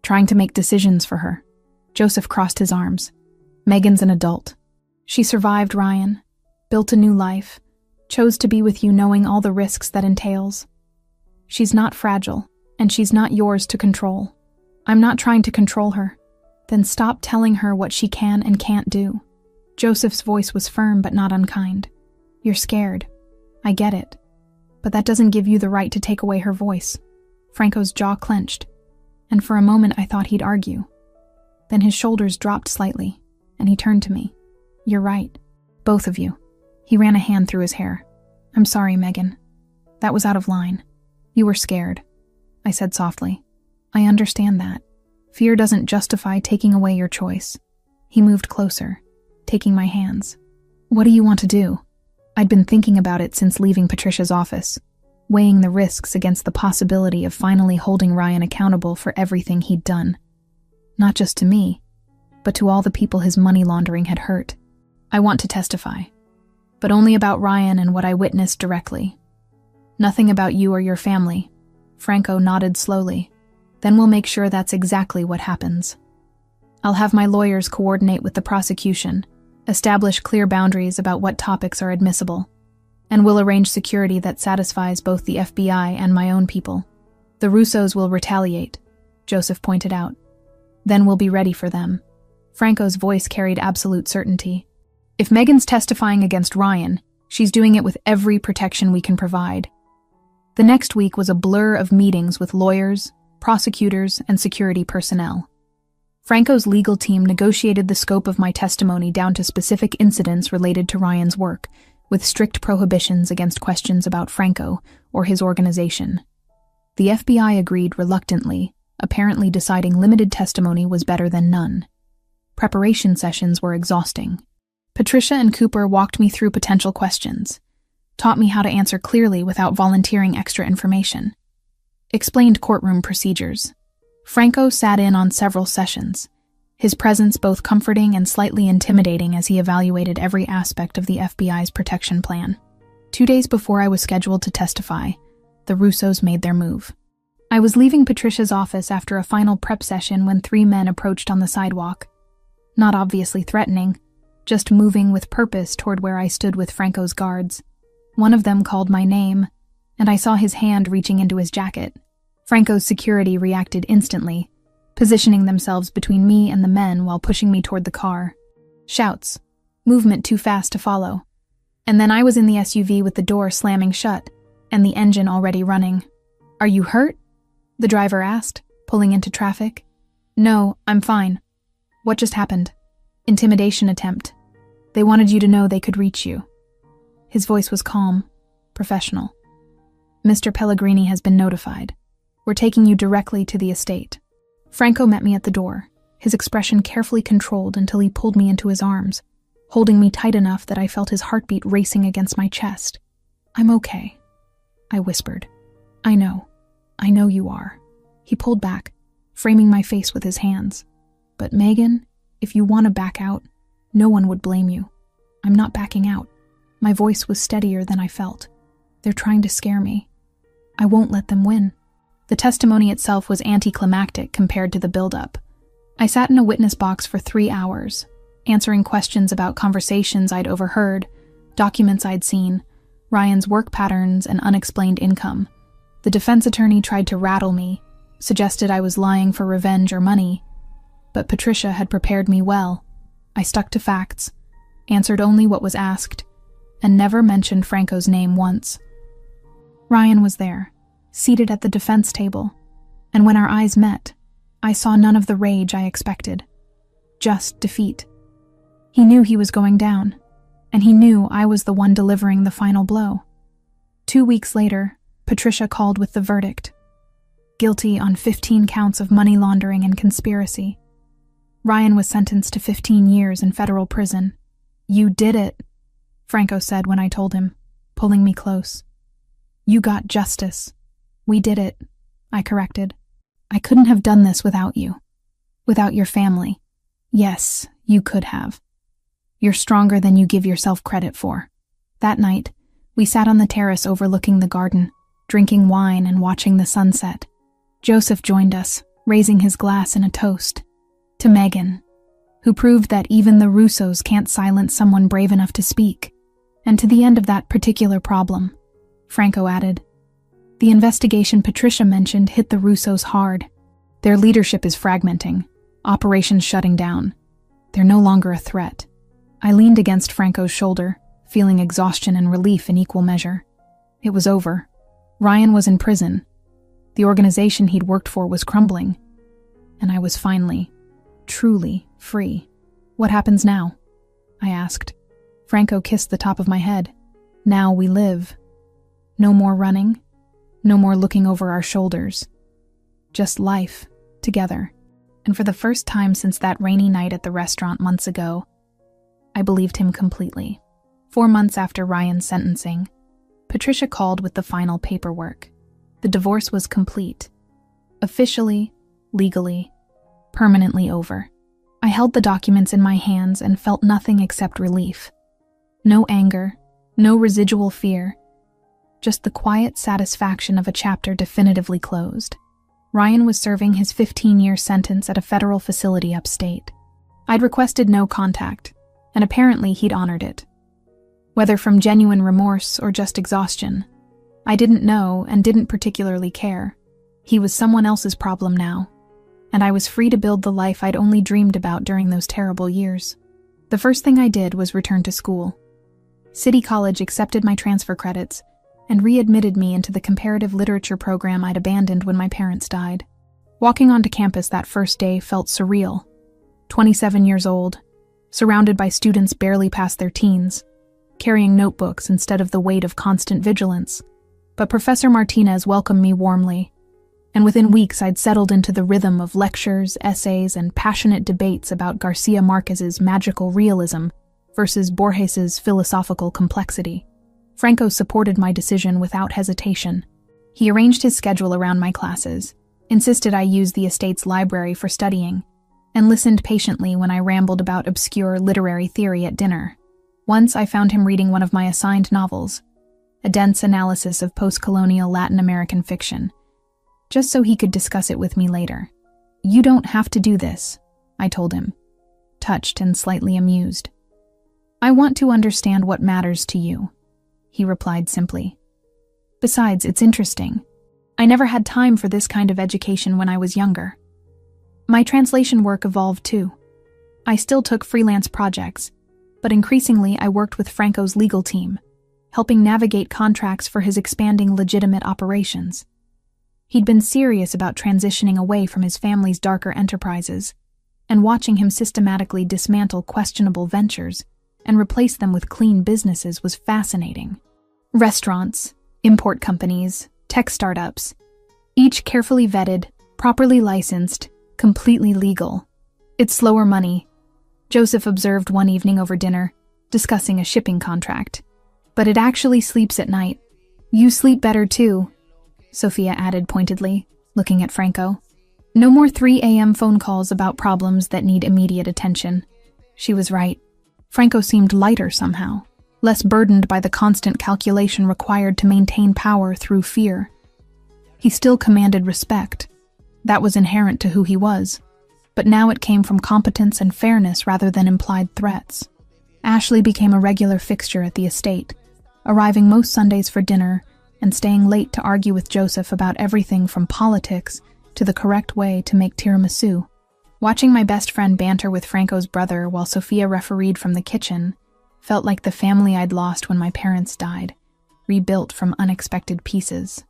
Trying to make decisions for her. Joseph crossed his arms. Megan's an adult. She survived, Ryan, built a new life, chose to be with you knowing all the risks that entails. She's not fragile, and she's not yours to control. I'm not trying to control her. Then stop telling her what she can and can't do. Joseph's voice was firm but not unkind. You're scared. I get it. But that doesn't give you the right to take away her voice. Franco's jaw clenched, and for a moment I thought he'd argue. Then his shoulders dropped slightly, and he turned to me. You're right. Both of you. He ran a hand through his hair. I'm sorry, Megan. That was out of line. You were scared, I said softly. I understand that. Fear doesn't justify taking away your choice. He moved closer, taking my hands. What do you want to do? I'd been thinking about it since leaving Patricia's office, weighing the risks against the possibility of finally holding Ryan accountable for everything he'd done. Not just to me, but to all the people his money laundering had hurt. I want to testify, but only about Ryan and what I witnessed directly. Nothing about you or your family. Franco nodded slowly. Then we'll make sure that's exactly what happens. I'll have my lawyers coordinate with the prosecution, establish clear boundaries about what topics are admissible, and we'll arrange security that satisfies both the FBI and my own people. The Russos will retaliate, Joseph pointed out. Then we'll be ready for them. Franco's voice carried absolute certainty. If Megan's testifying against Ryan, she's doing it with every protection we can provide. The next week was a blur of meetings with lawyers, prosecutors, and security personnel. Franco's legal team negotiated the scope of my testimony down to specific incidents related to Ryan's work, with strict prohibitions against questions about Franco or his organization. The FBI agreed reluctantly, apparently deciding limited testimony was better than none. Preparation sessions were exhausting. Patricia and Cooper walked me through potential questions, taught me how to answer clearly without volunteering extra information, explained courtroom procedures. Franco sat in on several sessions, his presence both comforting and slightly intimidating as he evaluated every aspect of the FBI's protection plan. 2 days before I was scheduled to testify, the Russos made their move. I was leaving Patricia's office after a final prep session when 3 men approached on the sidewalk. Not obviously threatening, just moving with purpose toward where I stood with Franco's guards. One of them called my name, and I saw his hand reaching into his jacket. Franco's security reacted instantly, positioning themselves between me and the men while pushing me toward the car. Shouts, movement too fast to follow. And then I was in the SUV with the door slamming shut, and the engine already running. Are you hurt? The driver asked, pulling into traffic. No, I'm fine. What just happened? Intimidation attempt. They wanted you to know they could reach you. His voice was calm, professional. Mr. Pellegrini has been notified. We're taking you directly to the estate. Franco met me at the door, his expression carefully controlled until he pulled me into his arms, holding me tight enough that I felt his heartbeat racing against my chest. I'm okay, I whispered. I know you are. He pulled back, framing my face with his hands. But Megan, if you want to back out, no one would blame you. I'm not backing out. My voice was steadier than I felt. They're trying to scare me. I won't let them win. The testimony itself was anticlimactic compared to the build-up. I sat in a witness box for 3 hours, answering questions about conversations I'd overheard, documents I'd seen, Ryan's work patterns, and unexplained income. The defense attorney tried to rattle me, suggested I was lying for revenge or money, but Patricia had prepared me well. I stuck to facts, answered only what was asked, and never mentioned Franco's name once. Ryan was there, seated at the defense table, and when our eyes met, I saw none of the rage I expected, just defeat. He knew he was going down, and he knew I was the one delivering the final blow. 2 weeks later, Patricia called with the verdict. Guilty on 15 counts of money laundering and conspiracy. Ryan was sentenced to 15 years in federal prison. You did it, Franco said when I told him, pulling me close. You got justice. We did it, I corrected. I couldn't have done this without you. Without your family. Yes, you could have. You're stronger than you give yourself credit for. That night, we sat on the terrace overlooking the garden. drinking wine and watching the sunset. Joseph joined us, raising his glass in a toast. To Megan, who proved that even the Russos can't silence someone brave enough to speak. And to the end of that particular problem, Franco added. The investigation Patricia mentioned hit the Russos hard. Their leadership is fragmenting, operations shutting down. They're no longer a threat. I leaned against Franco's shoulder, feeling exhaustion and relief in equal measure. It was over. Ryan was in prison. The organization he'd worked for was crumbling. And I was finally, truly free. What happens now? I asked. Franco kissed the top of my head. Now we live. No more running. No more looking over our shoulders. Just life, together. And for the first time since that rainy night at the restaurant months ago, I believed him completely. 4 months after Ryan's sentencing, Patricia called with the final paperwork. The divorce was complete. Officially, legally, permanently over. I held the documents in my hands and felt nothing except relief. No anger, no residual fear, just the quiet satisfaction of a chapter definitively closed. Ryan was serving his 15-year sentence at a federal facility upstate. I'd requested no contact, and apparently he'd honored it. Whether from genuine remorse or just exhaustion, I didn't know and didn't particularly care. He was someone else's problem now, and I was free to build the life I'd only dreamed about during those terrible years. The first thing I did was return to school. City College accepted my transfer credits and readmitted me into the comparative literature program I'd abandoned when my parents died. Walking onto campus that first day felt surreal. 27 years old, surrounded by students barely past their teens, carrying notebooks instead of the weight of constant vigilance. But Professor Martinez welcomed me warmly, and within weeks I'd settled into the rhythm of lectures, essays, and passionate debates about Garcia Marquez's magical realism versus Borges's philosophical complexity. Franco supported my decision without hesitation. He arranged his schedule around my classes, insisted I use the estate's library for studying, and listened patiently when I rambled about obscure literary theory at dinner. Once I found him reading one of my assigned novels, a dense analysis of post-colonial Latin American fiction, just so he could discuss it with me later. You don't have to do this, I told him, touched and slightly amused. I want to understand what matters to you, he replied simply. Besides, it's interesting. I never had time for this kind of education when I was younger. My translation work evolved too. I still took freelance projects, but increasingly I worked with Franco's legal team, helping navigate contracts for his expanding legitimate operations. He'd been serious about transitioning away from his family's darker enterprises, and watching him systematically dismantle questionable ventures and replace them with clean businesses was fascinating. Restaurants, import companies, tech startups, each carefully vetted, properly licensed, completely legal. It's slower money, Joseph observed one evening over dinner, discussing a shipping contract. But it actually sleeps at night. You sleep better too, Sophia added pointedly, looking at Franco. No more 3 a.m. phone calls about problems that need immediate attention. She was right. Franco seemed lighter somehow, less burdened by the constant calculation required to maintain power through fear. He still commanded respect. That was inherent to who he was, but now it came from competence and fairness rather than implied threats. Ashley became a regular fixture at the estate, arriving most Sundays for dinner and staying late to argue with Joseph about everything from politics to the correct way to make tiramisu. Watching my best friend banter with Franco's brother while Sophia refereed from the kitchen felt like the family I'd lost when my parents died, rebuilt from unexpected pieces.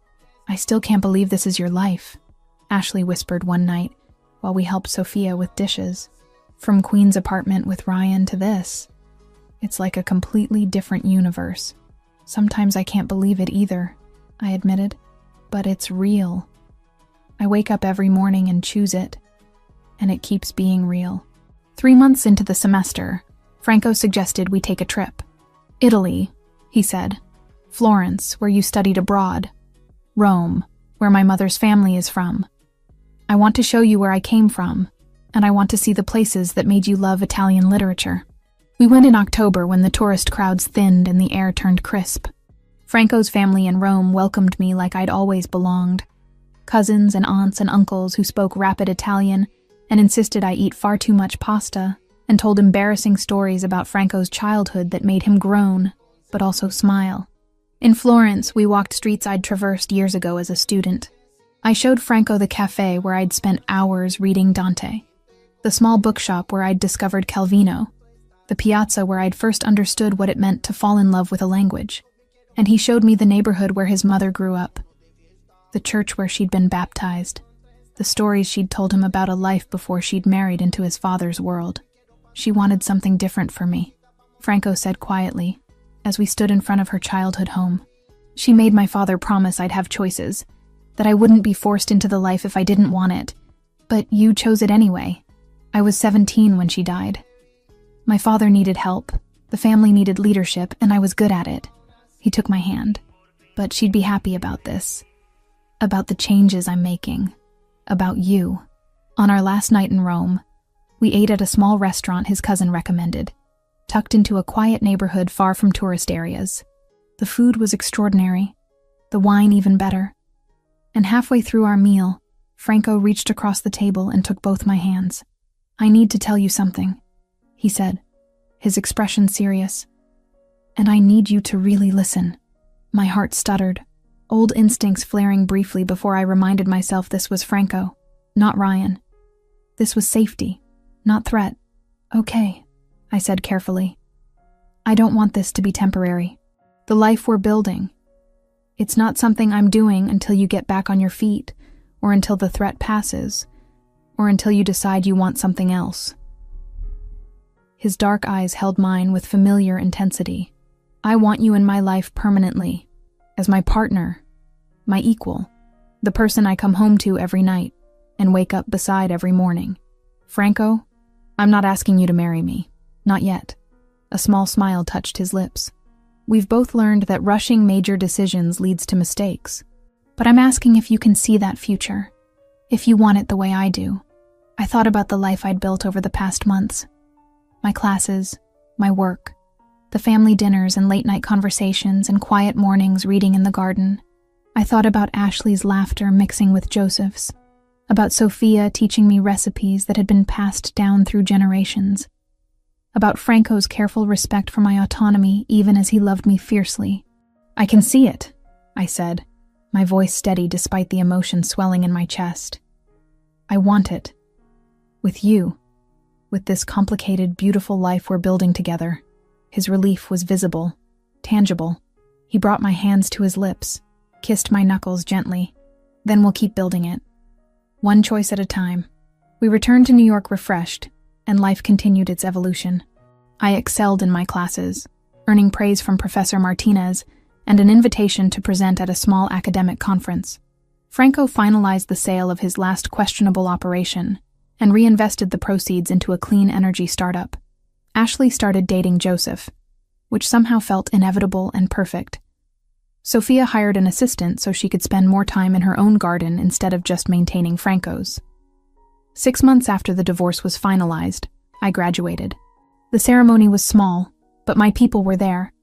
I still can't believe this is your life, Ashley whispered one night while we helped Sophia with dishes. From Queen's apartment with Ryan to this. It's like a completely different universe. Sometimes I can't believe it either, I admitted, but it's real. I wake up every morning and choose it, and it keeps being real. 3 months into the semester, Franco suggested we take a trip. Italy, he said. Florence, where you studied abroad. Rome, where my mother's family is from. I want to show you where I came from, and I want to see the places that made you love Italian literature. We went in October when the tourist crowds thinned and the air turned crisp. Franco's family in Rome welcomed me like I'd always belonged. Cousins and aunts and uncles who spoke rapid Italian and insisted I eat far too much pasta, and told embarrassing stories about Franco's childhood that made him groan, but also smile. In Florence, we walked streets I'd traversed years ago as a student. I showed Franco the cafe where I'd spent hours reading Dante, the small bookshop where I'd discovered Calvino, the piazza where I'd first understood what it meant to fall in love with a language, and he showed me the neighborhood where his mother grew up, the church where she'd been baptized, the stories she'd told him about a life before she'd married into his father's world. She wanted something different for me, Franco said quietly, as we stood in front of her childhood home. She made my father promise I'd have choices, that I wouldn't be forced into the life if I didn't want it. But you chose it anyway. I was 17 when she died. My father needed help, the family needed leadership, and I was good at it. He took my hand. But she'd be happy about this. About the changes I'm making. About you. On our last night in Rome, we ate at a small restaurant his cousin recommended, tucked into a quiet neighborhood far from tourist areas. The food was extraordinary, the wine even better. And halfway through our meal, Franco reached across the table and took both my hands. "I need to tell you something," he said, his expression serious. "And I need you to really listen." My heart stuttered, old instincts flaring briefly before I reminded myself this was Franco, not Ryan. This was safety, not threat. "Okay," I said carefully. "I don't want this to be temporary. The life we're building. It's not something I'm doing until you get back on your feet, or until the threat passes, or until you decide you want something else." His dark eyes held mine with familiar intensity. "I want you in my life permanently, as my partner, my equal, the person I come home to every night and wake up beside every morning. Franco, I'm not asking you to marry me. Not yet." A small smile touched his lips. "We've both learned that rushing major decisions leads to mistakes. But I'm asking if you can see that future, if you want it the way I do." I thought about the life I'd built over the past months. My classes, my work, the family dinners and late-night conversations and quiet mornings reading in the garden. I thought about Ashley's laughter mixing with Joseph's, about Sophia teaching me recipes that had been passed down through generations, about Franco's careful respect for my autonomy even as he loved me fiercely. "I can see it," I said, my voice steady despite the emotion swelling in my chest. "I want it. With you. With this complicated, beautiful life we're building together." His relief was visible, tangible. He brought my hands to his lips, kissed my knuckles gently. "Then we'll keep building it. One choice at a time." We returned to New York refreshed, and life continued its evolution. I excelled in my classes, earning praise from Professor Martinez and an invitation to present at a small academic conference. Franco finalized the sale of his last questionable operation and reinvested the proceeds into a clean energy startup. Ashley started dating Joseph, which somehow felt inevitable and perfect. Sophia hired an assistant so she could spend more time in her own garden instead of just maintaining Franco's. 6 months after the divorce was finalized, I graduated. The ceremony was small, but my people were there.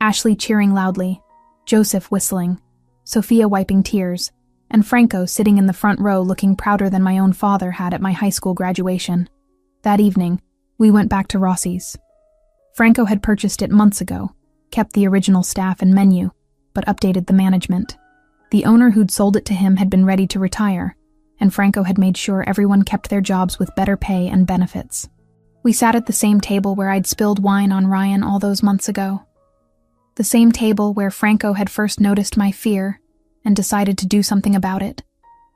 Ashley cheering loudly, Joseph whistling, Sophia wiping tears, and Franco sitting in the front row looking prouder than my own father had at my high school graduation. That evening, we went back to Rossi's. Franco had purchased it months ago, kept the original staff and menu, but updated the management. The owner who'd sold it to him had been ready to retire, and Franco had made sure everyone kept their jobs with better pay and benefits. We sat at the same table where I'd spilled wine on Ryan all those months ago. The same table where Franco had first noticed my fear and decided to do something about it.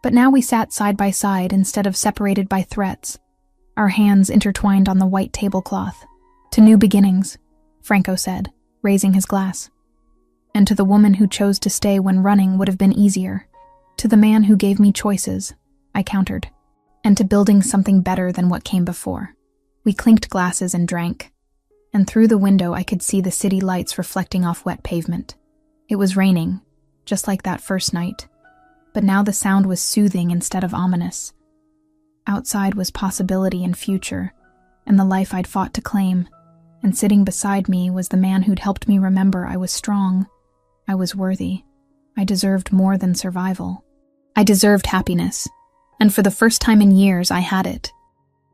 But now we sat side by side instead of separated by threats, our hands intertwined on the white tablecloth. "To new beginnings," Franco said, raising his glass. "And to the woman who chose to stay when running would have been easier. To the man who gave me choices," I countered. "And to building something better than what came before." We clinked glasses and drank, and through the window I could see the city lights reflecting off wet pavement. It was raining, just like that first night, but now the sound was soothing instead of ominous. Outside was possibility and future, and the life I'd fought to claim, and sitting beside me was the man who'd helped me remember I was strong, I was worthy. I deserved more than survival. I deserved happiness. And for the first time in years, I had it.